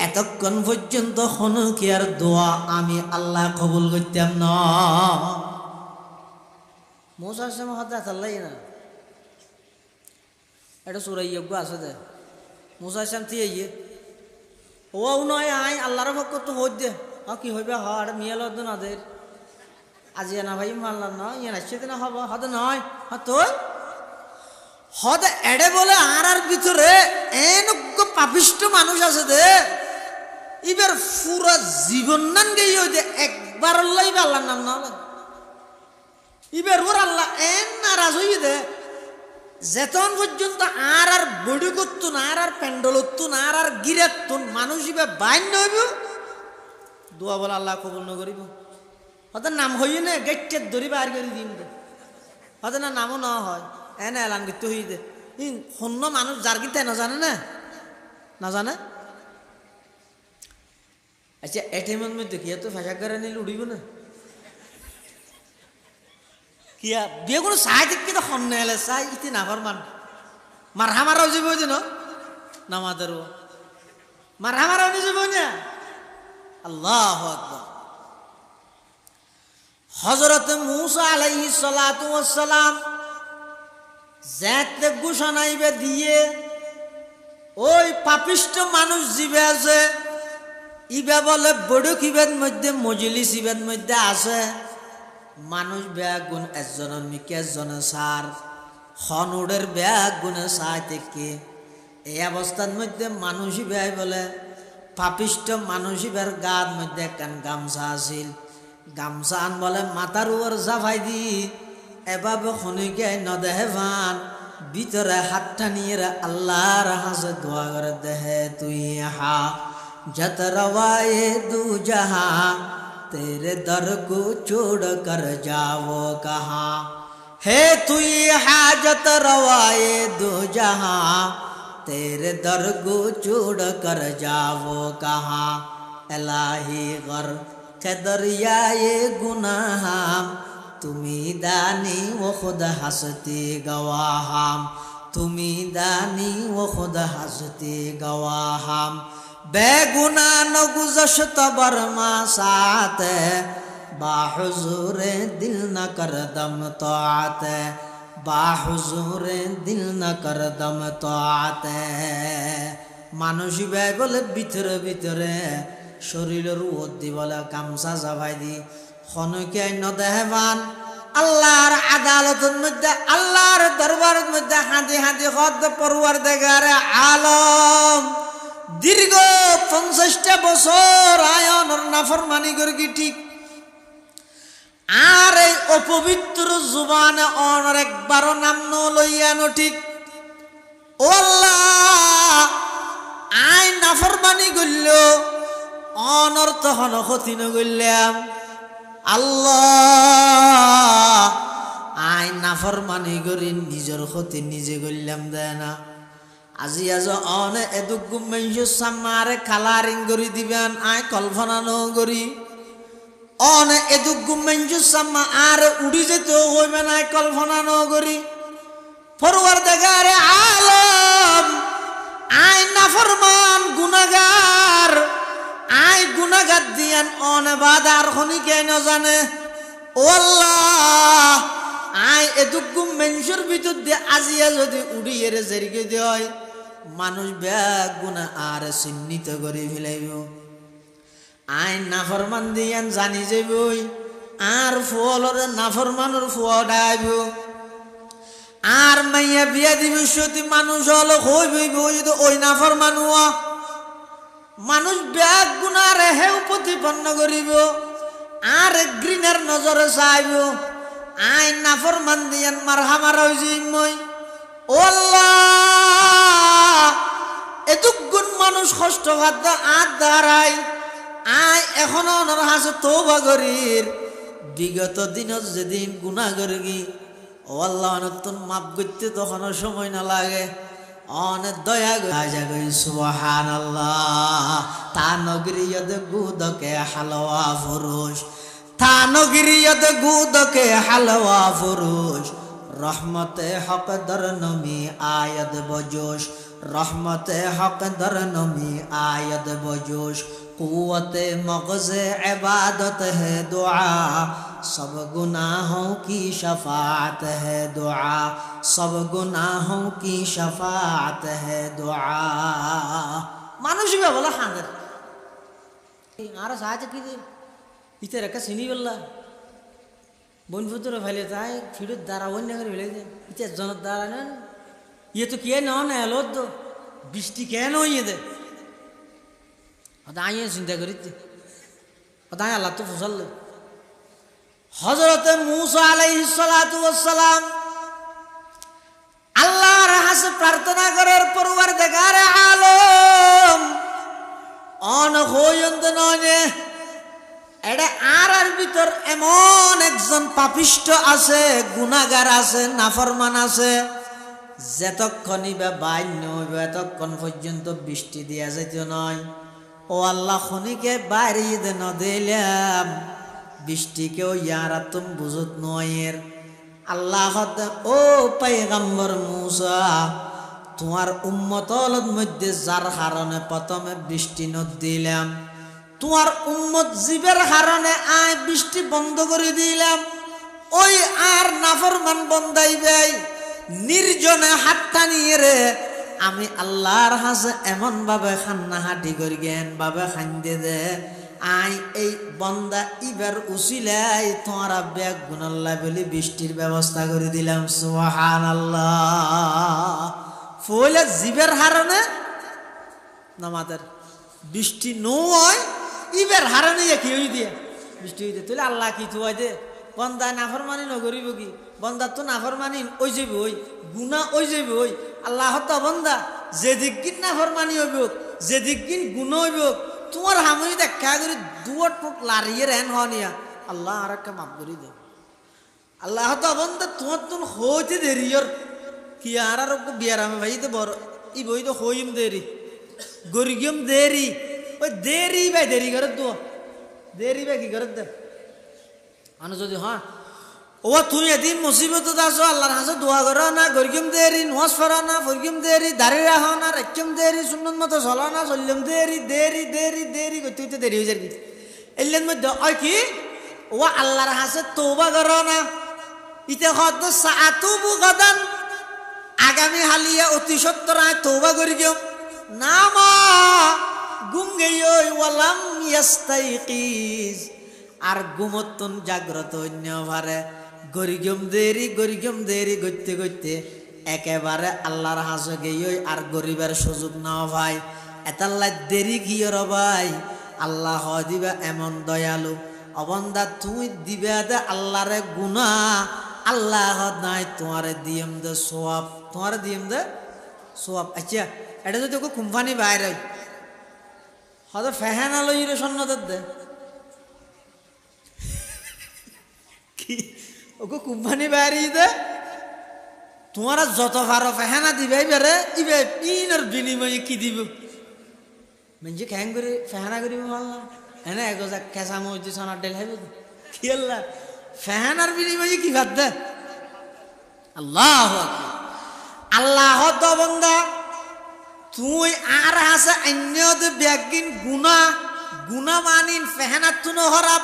এতক্ষণ পর্যন্ত হনুকিয়ার দোয়া আমি আল্লাহ কবুল করতাম না মুসা সামনে হাতে আল্লাহ না এটা সুরাইয়জ্ঞ আছে দে মুসা শান্তি ইয়ে ও নয় আই আল্লাহর পক্ষ তো হই দে কি হইবে হর মিয়াল না দের আজি না ভাই মানলাম না ইয়ে নাচছে না হব হদ নয় তোর হদ এড়ে বলে আর ভিতরে এনজ্ঞ পাপিষ্ট মানুষ আছে দে এবার পুরা জীবন নান গেই দে একবার আল্লাহ আল্লাহর নাম না এবার ওর আল্লাহ এন নারাজ হইয়ে দে যেতন পর্যন্ত আর বডি করতো না আর প্যান্ডল হতো না আর গিরাতুন মানুষ এবার বাইন হইব দোয়া বলে আল্লাহ কবুল ন করিব হয়তো নাম হইয়ে না গেটের দড়ি বার করে দিন দে হয়তো না নামও না হয় এনে এলান করতে হই দে অন্য মানুষ যার কিন্তু না জানে না জানে আচ্ছা এটিএমের মধ্যে কি এত ফাঁসা করে নিলে উড়িব না কিয়া বিয়ে কোনো চাই দেখি তো সন্নে এলে চাই ইতি নাভার মার হামারাও যাব যে নামাদের মার হামারাও নিয়ে যাব না আল্লাহ আকবার হযরত মূসা আলাইহিস সালাতু ওয়াস সালাম জাতে ঘোষণাইবে দিয়ে ওই পাপিষ্ট মানুষ জিবে আছে ইবা বলে বড় কিবের মধ্যে মজলিস ইবের মধ্যে আছে মানুষ ব্যাগ গুণ একজনের মিকে একজনের সার হনুডের ব্যাগ গুণে সাই থেকে এই অবস্থার মধ্যে মানুষই ব্যয় বলে পাপিষ্ট মানুষিবের গার মধ্যে একখান গামছা আছিল গামছা আন বলে মাথার উপর জাফাই দি এভাবে খনিকে নদেহে ভান ভিতরে হাতটা নিয়ে আল্লাহর হাসে দোয়া করে দেহে তুই হা जत रवाए दू जहां तेरे दर को छोड़ कर जाओ कहाँ है तू ये हाजत रवाए दू जहां तेरे दर को छोड़ कर जाओ कहाँ इलाही गर के दरियाए गुनाहाम तुम्ही दानी वो खुद हंसती गवाहाम तुम्ही दानी वो खुद हंसती गवाहाम बेगुना न गुज़श्त बरमा सात बाहुज़ूर दिल न कर दम तोआत बाहुज़ूर दिल न कर दम तोआत मानुषी भाई बोले ভিতরে ভিতরে শরীরের উদ্দি বলে গামছা জাভাই দি খনকে নদেহবান আল্লাহর আদালতের মধ্যে আল্লাহর দরবারের মধ্যে হাঁদি হাঁদি হদ পরওয়ারদিগার আলম দীর্ঘ 50টা বছর আয়নের নাফরমানি করে কি ঠিক আর এই অপবিত্র জুবানে অনর একবারও নাম ন লইয়ানো ঠিক ও আল্লাহ আই নাফরমানি করল অনর তখন ক্ষতি ন করলাম আল্লাহ আই নাফরমানি করি নিজের ক্ষতি নিজে করলাম দেয় না আজি আজ অনে এদুক মেঞ্জু সামারে কালারিং করি দিবেন আই কল্পনা ন করি অনে এদুক মেঞ্জু সামা আর উড়ি যেতে হইবে না কল্পনা ন করি পরওয়ারদিগার আলম আই নাফরমান গুনাহগার আই গুনাহগার দিয়ান অনে বাদার খনি কে ন জানে ও আল্লাহ আই এদুক মেঞ্জুর ভিতর দিয়ে আজিয়া যদি উড়িয়ে রে জেরিকে দেয় মানুষ ব্যাগ গুনা আর চিহ্নিত করে ফেলাইব আইন নাফরমান দিয়ান জানি যাবই আর ফুয়ালর নাফরমানোর ফুয়া ডাইব আর মাইয়া বিয়া দিব সতী মানুষ হলো হইব ওই নাফরমান হুয়া মানুষ ব্যাগ গুনা রে হেউ প্রতিপন্ন করিব আর গ্রিনার নজরে চাইব আইন নাফরমান দিয়ান মারহামার হইছি মই ও আল্লাহ এতগুণ মানুষ কষ্ট খাদ্য আত দাঁড়াই আই এখনো ওনার হাসে তওবা করির বিগত দিনত যেদিন গুনাহ করি ও আল্লাহ নতুন মাপ করতে তখন সময় না লাগে অনেক দয়া গই সুবহানাল্লাহ তা নগরিয়ত গুদকে হালওয়া ফুরুষ তা নগরিয়ত গুদকে হালওয়া ফুরুষ रहमते हक दर नमी आयद बजोश रहमते हक दर नमी आयद बजोश कुव्वते मग़ज़ इबादत है दुआ सब गुनाहों की शफाअत है दुआ, सब गुनाहों की शफाअत है दुआ। মানুষ বলে হাঁদের আর সাহায্য কি ইতে রেখা চিনি বললা বনফুতরে ফেলে তাই ফিরত দ্বারা অন্য করে ফেলে দে ইতে জনের দ্বারা নেন ইয়ে তো কে না এলো তো বৃষ্টি কেন ইয়ে দে আইয়ে চিন্তা করি তাই আল্লাহ তো ফসল হযরতে মূসা আলাইহিস সালাতু ওয়াস সালাম আল্লাহর কাছে প্রার্থনা করার পরওয়ারদিগার আলম অন হইন্দ নয় এটা আর ভিতর এমন একজন পাপিষ্ট আছে, গুনাহগার আছে, নাফরমান আছে, যতক্ষণই বা বান্য হইবে এতক্ষণ পর্যন্ত বৃষ্টি দিয়া যাইতে নয়। ও আল্লাহ খনিকে বাইরে ন দিলাম বৃষ্টিকেও ইয়ারা তুম বুঝত নয়ের আল্লাহ ও পয়গম্বর মূসা তোমার উম্মতর মধ্যে যার কারণে প্রথমে বৃষ্টি ন দিলাম, তোমার উম্মত জীবের কারণে আয় বৃষ্টি বন্ধ করে দিলাম। ওই আর নাফরমান বন্দাইবে নির্জনে হাতটা নিয়ে রে আমি আল্লাহর হাসে এমন ভাবে খান্নাহাটি করি জ্ঞান ভাবে খান্দে দে আই এই বন্দা ইবার উসিলাই তোমারা ব্যাগ গুনাল্লাহ বলে বৃষ্টির ব্যবস্থা করে দিলাম। সুবহানাল্লাহ। ফলে জীবের হারণে নামাদের বৃষ্টি নয় ইবের হারণে কি হই দিয়ে বৃষ্টি হইতে তুই আল্লাহ কি থুয়াই দে বন্দা নাফরমানি নগরিব কি বন্দা তো নাফরমানি ওই যাবে ওই গুনাহ ওই যাবে ওই আল্লাহ তো বন্দা যেদিক কিন নাফরমানি হইব যেদিক কিন গুনাহ হইব তোমার হামই দেখা করে দুয়ার টুট লারিয়ে রেন হনিয়া আল্লাহ আর একটা মাফ করে দে। আল্লাহ তো বন্দা তোমার তুন হইতে দেরিয়র কি আর বিয়ারামে ভাই তো বড় ই বই তো হইম দেরি গরিগম দেরি ওই দেরি ভাই দেরি করে তো দেরি ভাই কি করে দে আনো যদি হ্যাঁ ও তুই এদিন মুসিবত আছো আল্লাহর কাছে দোয়া করো না গরিগম দেরি নামাজ পড়ো না ফরগম দেরি দাড়ি রাখো না রাখম দেরি সুন্নত মতো চলো না চললাম দেরি দেরি দেরি দেরি করতে হইতে দেরি হয়ে যাবি এলেন মধ্যে ওই কি ও আল্লাহর কাছে তওবা করো না ইতে হদ সাআতুবু গাদান আগামী হালিয়া অতি সত্তর আয় তওবা করি গেও না মা গুম গই ওই ওয়ালাম ইয়াস্তাইকিজ আর গুমতন জাগ্রত অন্য ভারে গরিগম দেরি গইতে গইতে একেবারে আল্লাহর হাসে গিয়ে আর গরিবের সুযোগ না ভাই এতাল্লা দেরি গিয়ে র ভাই আল্লাহ দিবা এমন দয়ালু অবন্দা তুমি দিবে দে আল্লাহরে গুনা আল্লাহ নাই তোমারে দিয়েম দে সোয়াব তোমারে দিয়েম দে সোয়াব। আচ্ছা এটা যদি ওকে কোম্পানি বাইরে হয়তো ফেহান আলোইরে সন্ন্যদের দে কি ওকে কোম্পানি বাইরে দে তোমারা যত ভালো ফেহানা দিবে বেড়ে ইবে পিনের বিনিময়ে কি দিব মানে খ্যাং করে ফেহানা করিব মাল্লা হ্যাঁ এগোজা কেঁচা মসজিদ সোনার ডেল হাইব কি আল্লাহ ফেহানার বিনিময়ে কি ভাত দে আল্লাহ আল্লাহ তো বন্দা তুই আর হাসে অন্য ব্যাগিন গুনা গুনা মানিন ফেহানার তুনো হরাপ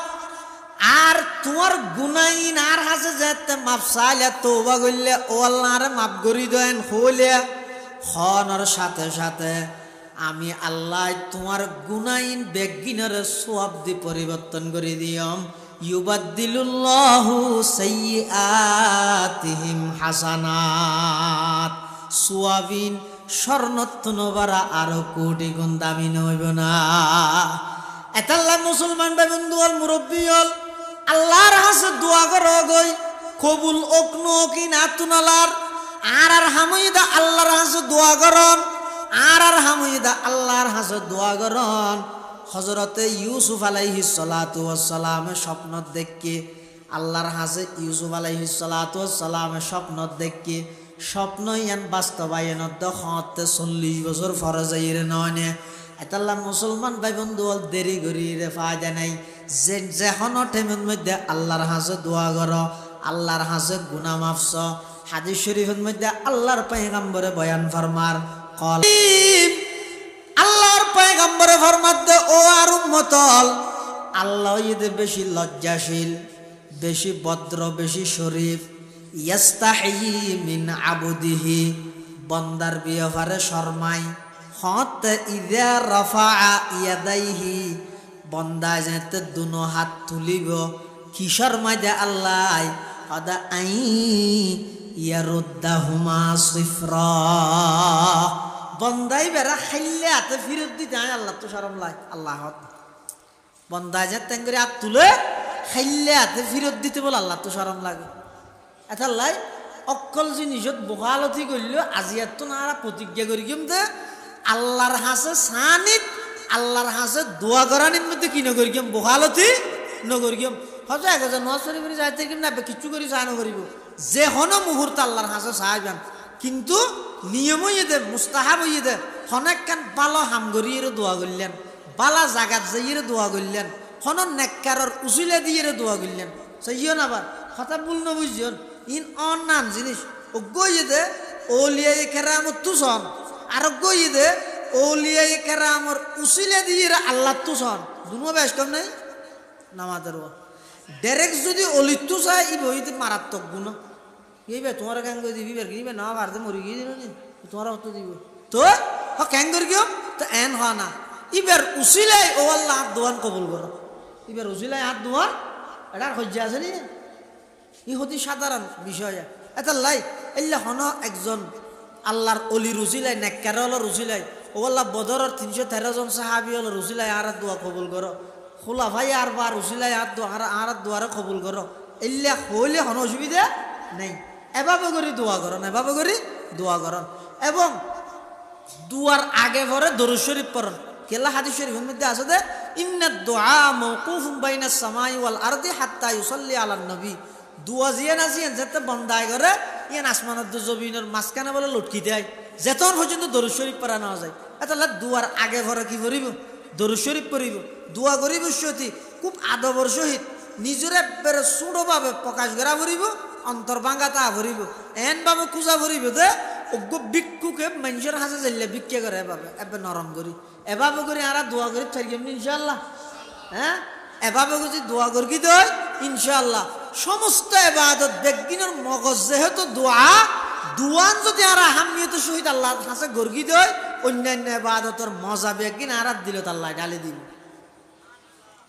আর তোমার গুনাইন আর হাসে যেতে মাপ চাইলে তওবা করলে ও আল্লাহরে মাপ করি দেন হইলে খনর সাথে সাথে আমি আল্লাহ তোমার গুনাইন বেগিনের সওয়াব দি পরিবর্তন করে দিয়ম ইউবাদদিলুল্লাহু সাইয়্যাতিহিম হাসানাত সুয়াবিন স্বর্ণত্ব নবারা আরো কোটি গুণ দামি নইব না। এতাল্লা মুসলমান ভাই বন্ধু হল মুরব্বী হল আল্লাহর হাসে দোয়া করো গই কবুল অগ্ন কি না তুনালার আর হামুইদা আল্লাহর হাসে দোয়া করন আর হামুইদা আল্লাহর হাসে দোয়া করন। হযরতে ইউসুফ আলাইহিস সালাতু ওয়াস সালাম স্বপ্ন দেখকে আল্লাহর হাসে ইউসুফ আলাইহিস সালাতু ওয়াস সালাম স্বপ্ন দেখকে স্বপ্ন ইয়ান বাস্তবায়ন হতে 40 বছর ফরজ আইরে নয় এতাল্লা মুসলমান ভাই বন্ধু দেরি করি রে ফায়দা নাই যে যখন টাইমের মধ্যে আল্লাহর হাসে দোয়া করো আল্লাহর হাসে গুনাহ মাফস। হাদিস শরীফের মধ্যে আল্লাহর পয়গম্বরে বয়ান ফরমার কলিম আল্লাহর পয়গম্বরে ফরমাতে ও আর উম্মতল আল্লাহ ইদে বেশি লজ্জাশীল বেশি ভদ্র, বেশি শরীফ। ইয়াস্তাহি মিন আবুদিহি, বন্দার ব্যাপারে শর্মাই। হত ইযা রাফা ইয়াদাইহি, বন্দা যেতে দুনো হাত তুলিব কিসর মাঝে আল্লাহ আদা আই ইয়ারুদ্দাহুমা সিফরা, বন্দাই বেড়া খাইলে হাতে ফিরত দিতে হয় আল্লাহ তো শরম লাগে। আল্লাহ বন্দা যে তেন করে হাত তুলে খাইলে হাতে ফিরত দিতে বলে আল্লাহ তো শরম লাগে। এটা লাই অকল জিনিসত বহালতি করল আজিয়াত তো না প্রতিজ্ঞা করি কিন্তু আল্লাহর হাসে সানিত আল্লাহর হাসে দোয়া করার মধ্যে কি নগরি গিয়ে বহালতি নগরি গিয়ে হয়তো 1000 নজ শরীফের যাইতে কিন্তু না কিছু করি চায় নগরিব যে হন মুহূর্ত আল্লাহর হাসে সাহায্যান কিন্তু নিয়ম হইয়ে মুস্তাহাব হইয়ে দে হনেক কান বালো হাম গরিয়ে দোয়া করলেন, বালা জাগাত যাইয়ে দোয়া করলেন, হন নেককারর উচিলে দিয়ে দোয়া করলেন। সেইও না আবার কথা ভুল ন বুঝছেন ইন অনান জিনিস ও গইয়ে দে ওলিয়াই কেরামত তুসন আর গইয়ে দে ওলিয়াই কেরামর উচিলে দিয়ে আল্লাহ তুসন দুনো বেশ কম নাই নামাজের ডাইরেক্ট যদি অলিত্তু চাই ই বইতে মারাত্মক গুণ এইবার তোমার ক্যাং করে দিবি বের কিনবে না ভারতে মরি গিয়ে দিল নি তোমার অত দিব তো ক্যাং করে কিয় তো এন হওয়া না ইবার উচিলাই ও আল্লাহ হাত দোয়ান কবুল করো ইবার উচিলাই হাত দোয়ান এটা সজ্জা আছে নি ই অতি সাধারণ বিষয় এটা লাই এল্লা হন একজন আল্লাহর অলি রুচিলাই নেককার হল রুচিলাই ও আল্লাহ বদরের 313 জন সাহাবি হল রুচিলাই আর দোয়া কবুল করো খোলা ভাই আর বার রুচিলাই আর দোয়ারে কবুল করো এল্লা হইলে হন অসুবিধা নেই। এভাবে করে দোয়া করন, এভাবে করে দোয়া করন এবং দুয়ার আগে পরে দরুদ শরীফ পড়ন। কেলা হাদিস শরীফের মধ্যে আছে যে ইন্নাদ দুআ মাওকুফুন বাইনাস সামাই ওয়াল আরদি হাত্তা ইউসাল্লি আলান নবী, দুয়া জিয়া না জিয়া যেতে বন্দায় করে ইয়ান আসমানের জমিনের মাঝখানে বলে লটকি দেয় যেতন পর্যন্ত দরুদ শরীফ পড়া না যায়। এটা দুয়ার আগে পরে কি করিব দরুদ শরীফ পড়িব, দোয়া করিব সতী খুব আদবর সহিত নিজের একবারে ছোটভাবে প্রকাশ করা করিব, অন্তর ভাঙা তা ভরিব এন ভাবে খুঁজা ভরিব যে অজ্ঞ ভিক্ষুকে মানুষের হাতে যাইলে ভিক্ষা করে এভাবে এবার নরম করি এভাবে করে আর দোয়া করি থাকি ইনশাল্লাহ। হ্যাঁ এভাবে যদি দোয়া করি দেয় ইনশাল্লাহ সমস্ত এবাদত বেগিনের মগজ যেহেতু দোয়া দুয়ান যদি আর আহামিয়ত সহিত আল্লাহ কাছে গর্গি দেয় অন্যান্য এবাদতের মজা বেগিন আর দিল আল্লাহ ডালি দিব।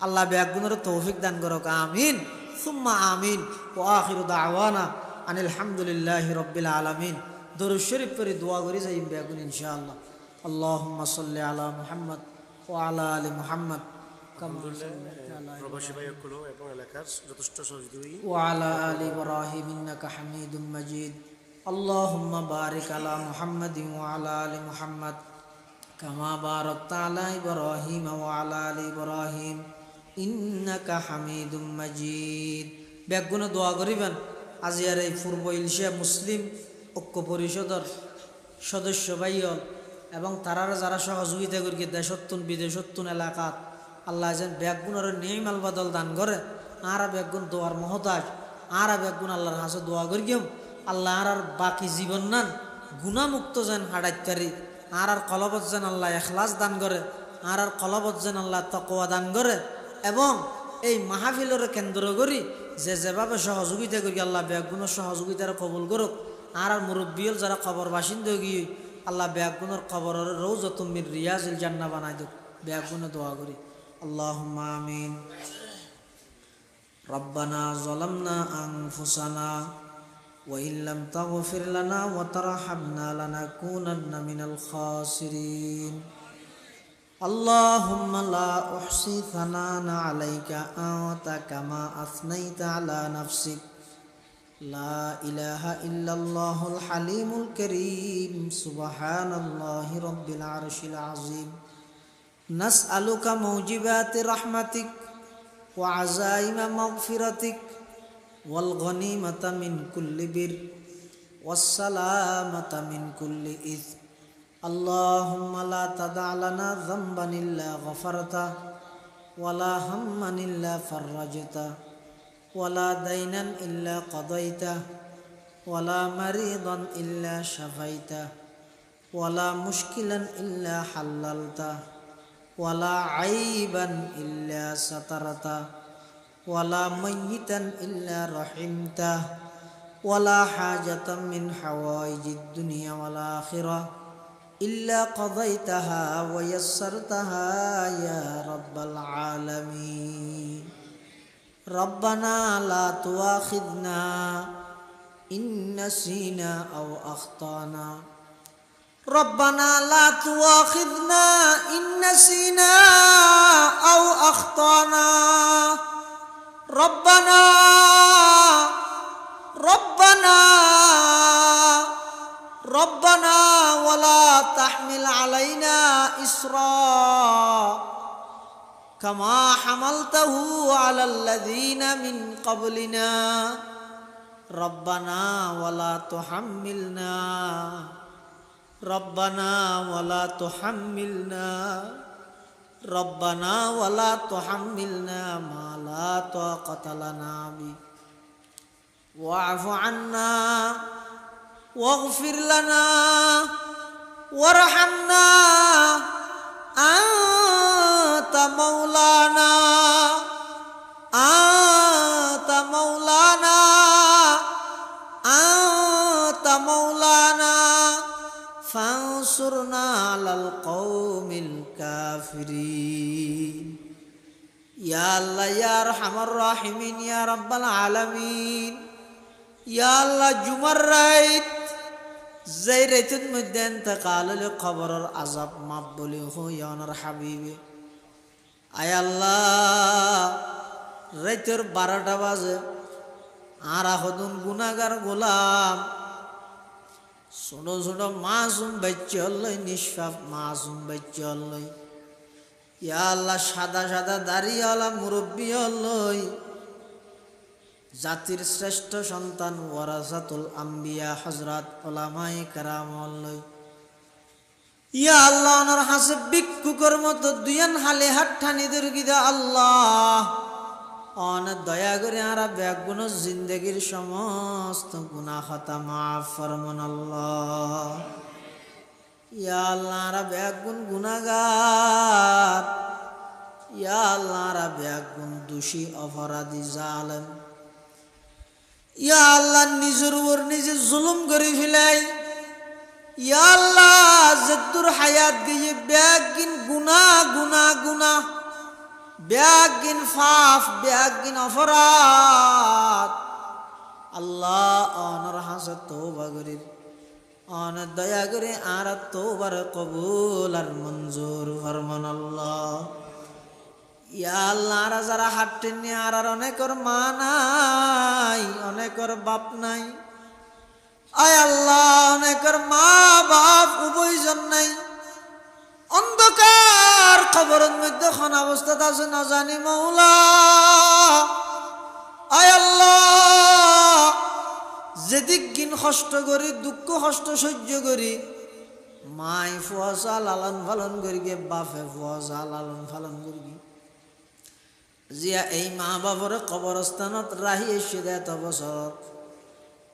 আল্লাহ বেগুনের তৌফিক দান করুক আমিন সুম্মা আমিন। ওয়া আখিরু দাওয়ানা আনিল হামদুলিল্লাহি রাব্বিল আলামিন। দরুদ শরীফ পড়ে দোয়া করি যাই বেগুন ইনশাআল্লাহ। আল্লাহুম্মা সাল্লি আলা মুহাম্মদ ওয়া আলা আলি মুহাম্মদ কামা সাল্লাল্লাহু আলা প্রবাসী ভাইগুলো এবং এলাকার যথেষ্ট সহযোগী ওয়া আলা আলি ইব্রাহিম ইন্নাকা হামিদুম মাজিদ। আল্লাহুম্মা বারিক আলা মুহাম্মাদিন ওয়া আলা আলি মুহাম্মদ কামা বারাকতা আলা ইব্রাহিম ওয়া আলা আলি ইব্রাহিম ইন্নাকা হামিদুম মাজিদ। বেগুনে দোয়া করিবেন আজিয়ার এই পূর্ব এশিয়া মুসলিম ঐক্য পরিষদের সদস্য ভাইয়ল এবং তারারা যারা সহযোগিতা করি দেশত্তুন বিদেশত্তুন এলাকাত আল্লাহ যেন বেগুনের নিয়মাল বদল দান করে আর বেগুন দোয়ার মহতাজ আর বেগুন আল্লাহর হাসে দোয়া করিম আল্লাহ আর বাকি জীবন নান গুণামুক্ত যেন হাডাইতারি আর কলবত যেন আল্লাহ এখলাস দান করে আর কলবত যেন আল্লাহ তাকওয়া দান করে এবং এই মাহফিলের কেন্দ্র করি যে যেভাবে সহযোগিতা করি আল্লাহ বেগুনের সহযোগিতার কবুল করুক আর মুরব্বিয়ল যারা খবর বাসিন্দা গিয়ে আল্লাহ বেগুনের খবরের রওজাতুম মির রিয়াজিল জান্নাহ বানাই দিক বেগুনে দোয়া করি আল্লাহুম্মা আমিন। রব্বানা যালামনা আনফুসানা ওয়া ইল্লাম তাগফির লানা ওয়া তারহামনা লানাকুনান্না মিনাল খাসিরিন। اللهم لا أحصي ثناء عليك أنت كما أثنيت على نفسك لا إله إلا الله الحليم الكريم سبحان الله رب العرش العظيم نسألك موجبات رحمتك وعزائم مغفرتك والغنيمة من كل بر والسلامة من كل إثم اللهم لا تدع لنا ذنبا إلا غفرته ولا هما إلا فرجته ولا دينا إلا قضيته ولا مريضا إلا شفيته ولا مشكلا إلا حللته ولا عيبا إلا سترته ولا ميتا إلا رحمته ولا حاجة من حوائج الدنيا والآخرة إلا قضيتها ويسرتها يا رب العالمين ربنا لا تؤاخذنا إن نسينا أو أخطأنا ربنا لا تؤاخذنا إن نسينا أو أخطأنا ربنا ولا تحمل علينا إصرا كما حملته على الذين من قبلنا ربنا ولا تحملنا ما لا طاقة لنا به واعف عنا واغفر لنا وارحمنا أنت مولانا فانصرنا على القوم الكافرين يا الله يا أرحم الراحمين يا رب العالمين يا الله جمر رايت زيرتن مدين تقال لقبر العذاب مقبوله يا نور حبيبي আয় আল্লাহ রাতের 12টা বাজে আর এখন গুনাহগার গোলাম ছোট ছোট মাসুম বাচ্চা আল্লাহ নিষ্পাপ মাসুম বাচ্চা আল্লাহ ইয়া আল্লাহ সাদা সাদা দাড়িওয়ালা মুরব্বী আল্লাহ জাতির শ্রেষ্ঠ সন্তান ওয়ারাসাতুল আম্বিয়া হযরত উলামায়ে কেরাম আল্লাহ ইয়া আল্লাহ ওনার হাসে ভিক্ষুকের মতো দুয়ান হালে হাতঠানি দুর্গিদা আল্লাহ অনেক দয়া করে আরা বেগুন জিন্দগির সমস্ত গুনাহ খাতা মাফ ফরমান আল্লাহ ইয়া আল্লাহ আরা বেগুন গুনাহগার ইয়া আল্লাহ আরা বেগুন দোষী অপরাধী জালেম ইয়া আল্লাহ নিজের উপর নিজে জুলুম করে ফেলাই ইয়া আল্লাহ যদ্দুর হায়াত গিয়ে বেগিন গুনাহ বেগিন পাপ বেগিন অপরাধ আল্লাহ অনর হাসে তওবা করি অন দয়া করে আর তওবার কবুল আর মঞ্জুর ফরমান আল্লাহ ইয়া আল্লাহ আর যারা হাঁটতেন আর অনেকের মা নাই অনেকের বাপ নাই আয় আল্লাহ অনেকের মা বাপ উভয়জন নাই অন্ধকার কবরের মধ্যে কোন অবস্থা আছে না জানি মাওলা আয় আল্লাহ যেদিক দিন কষ্ট করি দুঃখ কষ্ট সহ্য করি মাই ফুয়াশা লালন পালন করি গে বাপে ফুয়াশা লালন পালন করি জিয়া এই মা বাবার কবরস্থানত রাহি এসে দেয় এত বছর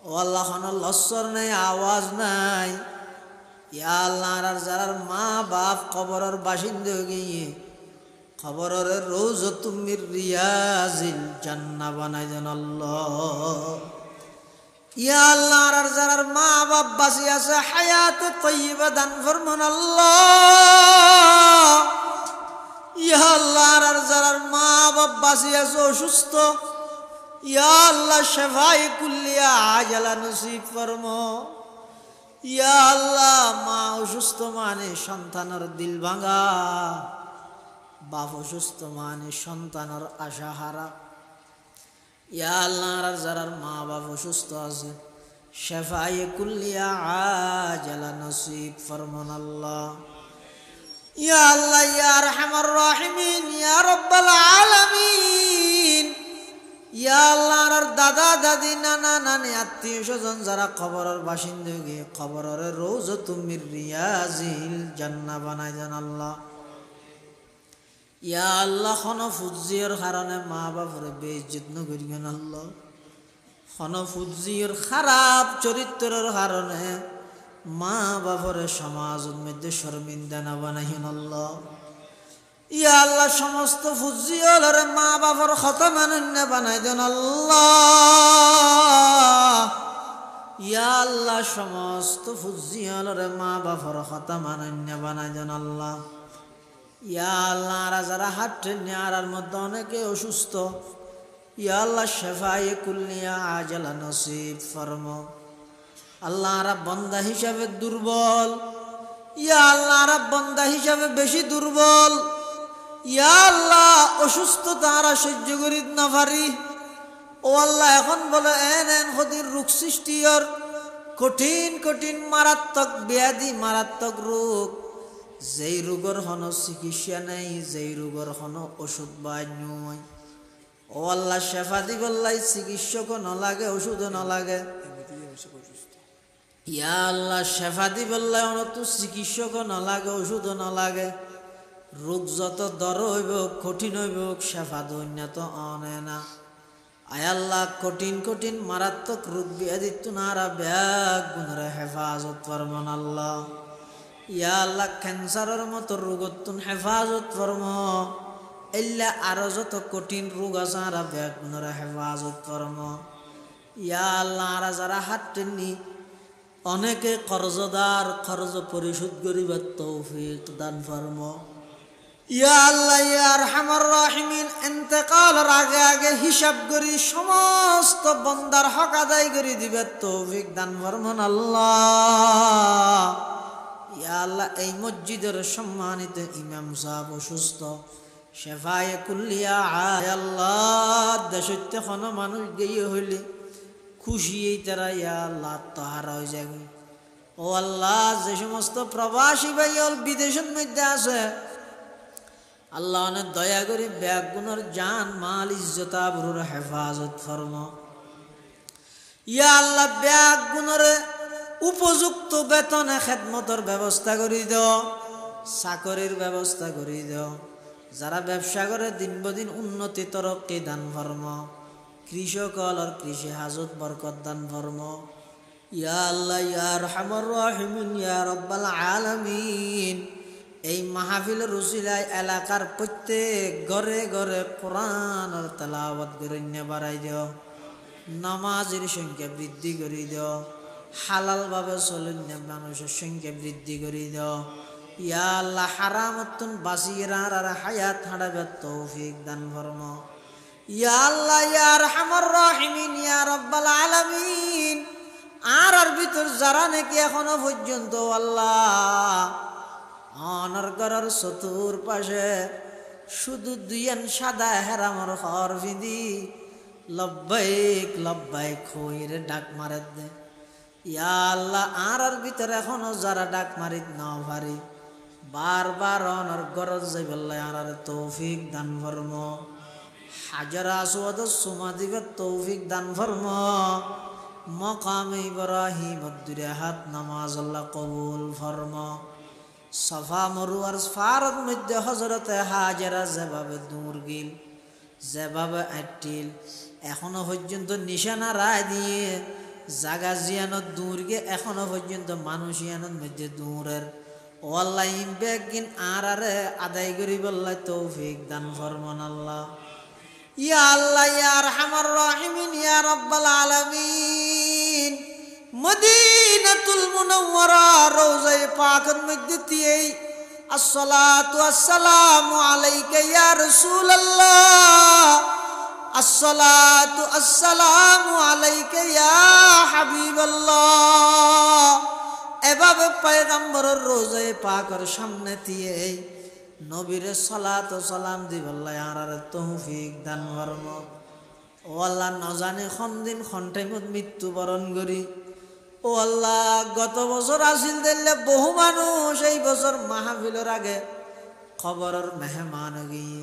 ও আল্লাহ লস্বর নাই আওয়াজ নাই ইয়া আল্লাহ আর যারার মা বাপ কবরের বাসিন্দা গিয়ে কবরের রওজাতুম মির রিয়াজিল জান্নাহ বানাই দেন আল্লাহ ইয়া আল্লাহ আর যারার মা বাপ বাঁচি আছে হায়াতে তাইয়্যিবা দান ফরমান আল্লাহ ইয়া আল্লাহ আর যারার মা বাপ বাঁচি আছে অসুস্থ ইয়া আল্লাহ শিফায়ে কুল্লিয়া আজালা নসিব ফরমো ইয়া আল্লাহ মা অসুস্থ মানে সন্তানের দিল ভাঙা বাপ অসুস্থ মানে সন্তানের আশা হারা ইয়া আল্লাহ আর যারার মা বাপ অসুস্থ আছে শিফায়ে কুল্লিয়া আজালা নসিব ফরমান আল্লাহ ইয়া আল্লাহ ইয়া আরহামার রাহিমিন ইয়া রাব্বাল আলামিন ইয়া আল্লাহ আর দাদা দাদি নানা নানি আত্মীয় স্বজন যারা কবরের বাসিন্দা গিয়ে কবরের রওজাতুম মির রিয়াজিল জান্নাহ বানাই দেন আল্লাহ ইয়া আল্লাহ কোন ফুজির কারণে মা বাবার বেইজ্জত ন করিবেন আল্লাহ কোন ফুজির খারাপ চরিত্রের কারণে মা বাবার সমাজের মধ্যে শর্মিন্দা না বানাইন আল্লাহ ইয়া আল্লাহ সমস্ত ফুজিয়লরে মা বাবার খতা মানন্য বানাই দেন আল্লাহ। ইয়া আল্লাহ সমস্ত ফুজিয়লরে মা বাবার খতা মানন্য বানাই দেন আল্লাহ। ইয়া আল্লাহ আর যারা হাত টেনে আর মধ্যে অনেকে অসুস্থ, ইয়া আল্লাহ শেফায়ে কুল্লিয়া আজলা নসিব ফরমো। আল্লাহ আর বন্দা হিসাবে দুর্বল, ইয়া আল্লাহ আর বন্দা হিসাবে বেশি দুর্বল। ইয়া আল্লাহ অসুস্থতা আর সহ্য করি না পারি। ও আল্লাহ এখন বলে এন ক্ষতির রোগ সৃষ্টির কঠিন কঠিন মারাত্মক ব্যাধি, মারাত্মক রোগ, যেই রোগের হন চিকিৎসা নেই, যেই রোগের হন ওষুধ বাই নয়। ও আল্লাহ শেফা দিবল্লাই, চিকিৎসকও নলাগে, ওষুধও নলাগে। ইয়া আল্লাহ শেফা দিবল্লাই অনতো চিকিৎসকও নলাগে, ওষুধও নলাগে। রোগ যত দর হইব কঠিন হইব শেফা দৈন্য তো অনে না। আয় আল্লাহ কঠিন কঠিন মারাত্মক রোগ ব্যাধি তুনারা ব্যাগ গুণরে হেফাজত ফরমান আল্লাহ। ইয়া আল্লাহ ক্যান্সারের মতো রোগত তুন হেফাজত ফরম। এল্লা আরো যত কঠিন রোগ আছে আর ব্যাগ গুণরে হেফাজত ফরম। ইয়া আল্লাহ আর যারা হাত টেনি অনেকে কর্জদার, কর্জ পরিশোধ করিবার তৌফিক দান ফরম। ইয়া আল্লাহ ইয়া আরহামার রাহিমিন, ইন্তেকালের আগে আগে হিসাব করি সমস্ত বন্দার হক আদায় করে দিবে তৌফিক দান ফরমান আল্লাহ। ইয়া আল্লাহ এই মসজিদের সম্মানিত ইমাম সাহেব অসুস্থ, শেফায়ে কুল্লিয়া আয় আল্লাহ। দেশত্য কোনো মানুষ গিয়ে হইলে খুশি এই তারা ইয়া আল্লাহ তাহারা হয়ে যাবে। ও আল্লাহ যে সমস্ত প্রবাসী ভাই বিদেশের মধ্যে আছে, আল্লাহ অনেক দয়া করি ব্যাগ গুণর জান মাল ইজ্জত আবরুর হেফাজত ফরম। ইয়া আল্লাহ ব্যাগ গুণর উপযুক্ত বেতনে খেদমতের ব্যবস্থা করি দাও, চাকরির ব্যবস্থা করি দাও। যারা ব্যবসা করে দিন বদিন উন্নতি তরক্কি দান ফরম। কৃষকলর কৃষি হাজত বরকত দান ফরম। ইয়া আল্লাহ ইয়া আরহামার রাহিমিন ইয়া রাব্বাল আলামিন, এই মাহফিলের উসিলায় এলাকার প্রত্যেক ঘরে ঘরে কোরআনের তেলাওয়াত করে বাড়াই দিও, নামাজের সংখ্যা বৃদ্ধি করে দিও, হালাল ভাবে চলেন মানুষের সংখ্যা বৃদ্ধি করে দিও। ইয়া আল্লাহ হারামতুন বাসিরার আর হায়াত হাঁড়াবে তৌফিক দান ফরম। ইয়া আল্লাহ ইয়া আরহামার রাহিমিন ইয়া রাব্বাল আলামিন, আর ভিতর যারা নাকি এখনো পর্যন্ত আল্লাহ অনর্গর চতুর পাশে শুধু দুইয়ান সাদা হেরামর হর বিধি লব্বাইক লব্বাইক হইরে ডাক মারে দে। ইয়া আল্লাহ আর ভিতরে এখনো যারা ডাক মারিত না পারি, বারবার অনর্গর যাইবেল্লাই আর তৌফিক দান ফরম। হাজারা আসওয়াদ সুমা দিবে তৌফিক দান ফরম। মকাম ইব্রাহিম দুরে হাত নামাজ আল্লাহ কবুল ফরম। সফা মরুয়ার ফারদ মধ্যে হজরতে হাজেরা যেভাবে দূর গিল, যেভাবে আটটিল, এখনো পর্যন্ত নিশানা রায় দিয়ে জাগা জিয়ানত দূর গে এখনো পর্যন্ত মানুষ ইয়ানোর মধ্যে দূরের। ও আল্লাহ ইমবেগিন আর আদায় করি বললাই তৌফিক দান ফরমান আল্লাহ। ইয়া আল্লাহ ইয়া আরহামার রাহিমিন ইয়া রাব্বাল আলামিন, মদিনাতুল মুনাওয়ারা রওজায়ে পাকের মধ্যে দিয়ে আসসালাতু আসসালামু আলাইকা ইয়া রাসূলুল্লাহ, আসসালাতু আসসালামু আলাইকা ইয়া হাবিবাল্লাহ, এভাবে পয়গম্বরের রওজায়ে পাকের সামনে দিয়ে নবীর সালাত ও সালাম দিবল্লাহ আর তৌফিক দান ফরম। ও আল্লাহ নজানে খন দিন খন টাইমত মৃত্যুবরণ করি। ও আল্লাহ গত বছর আসিল দিলে বহু মানুষ এই বছর মাহফিলের আগে খবরের মেহমান গিয়ে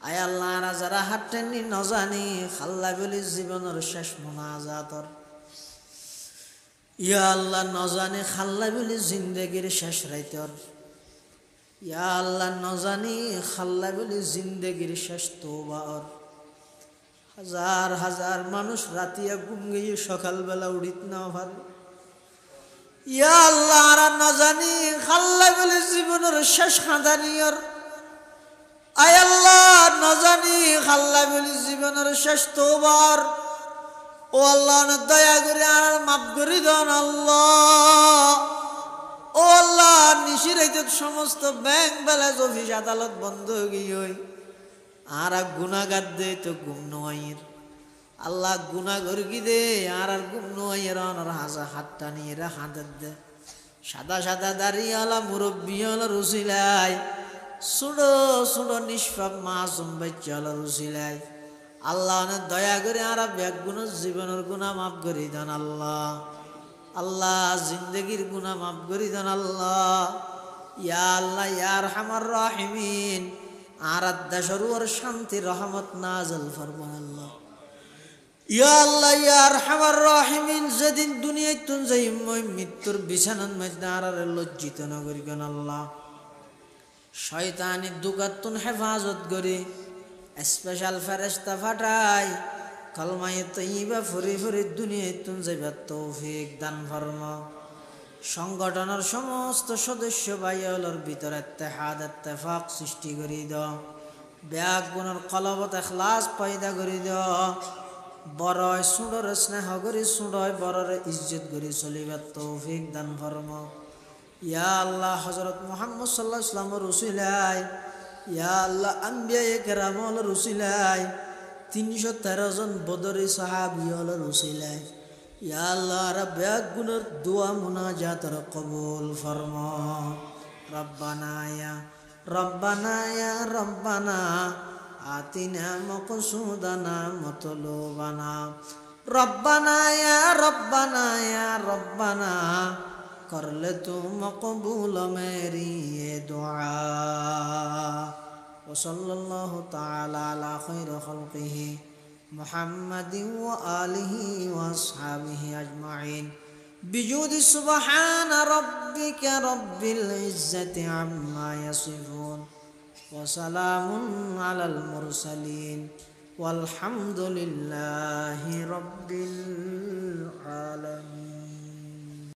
আয় আল্লাহ যারা হাত টেনি নজানি খাল্লা বলি জীবনের শেষ মোনাজাতর। ইয়া আল্লাহ নজানি খাল্লা বলি জিন্দগির শেষ রাইতর। ইয়া আল্লাহ নজানি খাল্লা বলি জিন্দগির শেষ তওবার। হাজার হাজার মানুষ রাতিয়া ঘুম গিয়ে সকালবেলা উঠিত না পারে। ইয়া আল্লাহ আর নজানি খাল্লা বলি জীবনের শেষ খাদানিয়র। আয় আল্লাহ না জানি খাল্লা বলি জীবনের শেষ তোবার ও আল্লাহ দয়া করে আর মাফ করে দেন আল্লাহ ও আল্লাহ নিশিরাইতে সমস্ত ব্যাংক ব্যালেন্স অফিস আদালত বন্ধ হয়ে গিয়ে আর গুনাগার দে তো গুম নয়ের আল্লাহ গুনাগর কি দে আর গুম নয়ের আর হাতটা নিয়ে হাতের দে সাদা সাদা দাঁড়িয়ে আলা মুরব্বী হল রুসিলাই সুড়ো সুড়ো নিষ্পাপ মাসুম বাচ্চা হল রুসিলাই আল্লাহ অনেক দয়া করে আর ব্যাগ গুণ জীবনের গুণা মাফ করি দেন আল্লাহ আল্লাহ জিন্দগির গুণা মাফ করি দেন আল্লাহ ইয়া আল্লাহ ইয়ার হামার রাহিমিন আর দেশের ওর শান্তি রহমত নাজল ফরমান আল্লাহ ইয়া আল্লাহ ইয়ার হামার রাহিমিন যেদিন দুনিয়ায় তুন যাই মৃত্যুর বিছানার মধ্যে আর লজ্জিত না করি কেন আল্লাহ শয়তানি দুগাতুন হেফাজত করি স্পেশাল ফেরেশতা ফাটাই কলমায়ে তৈবা ফুরি ফুরি দুনিয়ায় তুন যাইবা তৌফিক দান ফরমা সংগঠনের সমস্ত সদস্য ভাইয়ের ভিতরে ইত্তেহাদ ইত্তেফাক সৃষ্টি করি দাও ব্যাগ গুণের কলবত ইখলাস পয়দা করি দাও বড় সুডর স্নেহ করি সুডয় বড়র ইজ্জত করি চলিবার তৌফিক দান ফরমা ইয়া আল্লাহ হযরত মুহাম্মদ সাল্লাল্লাহু আলাইহি ওয়াসাল্লামের উসিলাই ইয়া আল্লাহ আম্বিয়ায়ে কেরামল রুসিলাই 313 জন বদরি সাহাবী হল রুসিলাই ইয়া আল্লাহ রাব্বিয়া গুনার দোয়া মুনাজাত কবুল ফরমা রব্বানা ইয়া রব্বানা আতিনা মাকসুদানা মতলুবানা রব্বানা ইয়া রব্বানা कर ले तू मकबूल मेरी ये दुआ वसल्लल्लाहु ताला अला खैर खल्क़िही मुहम्मदिन व आलिही व अस्हाबिही अजमाइन बिजूदि सुब्हान रब्बिका रब्बिल इज्जति अम्मा यसिफून व सलामुन अलल मुरसलीन वल्हम्दुलिल्लाहि रब्बिल आलमीन।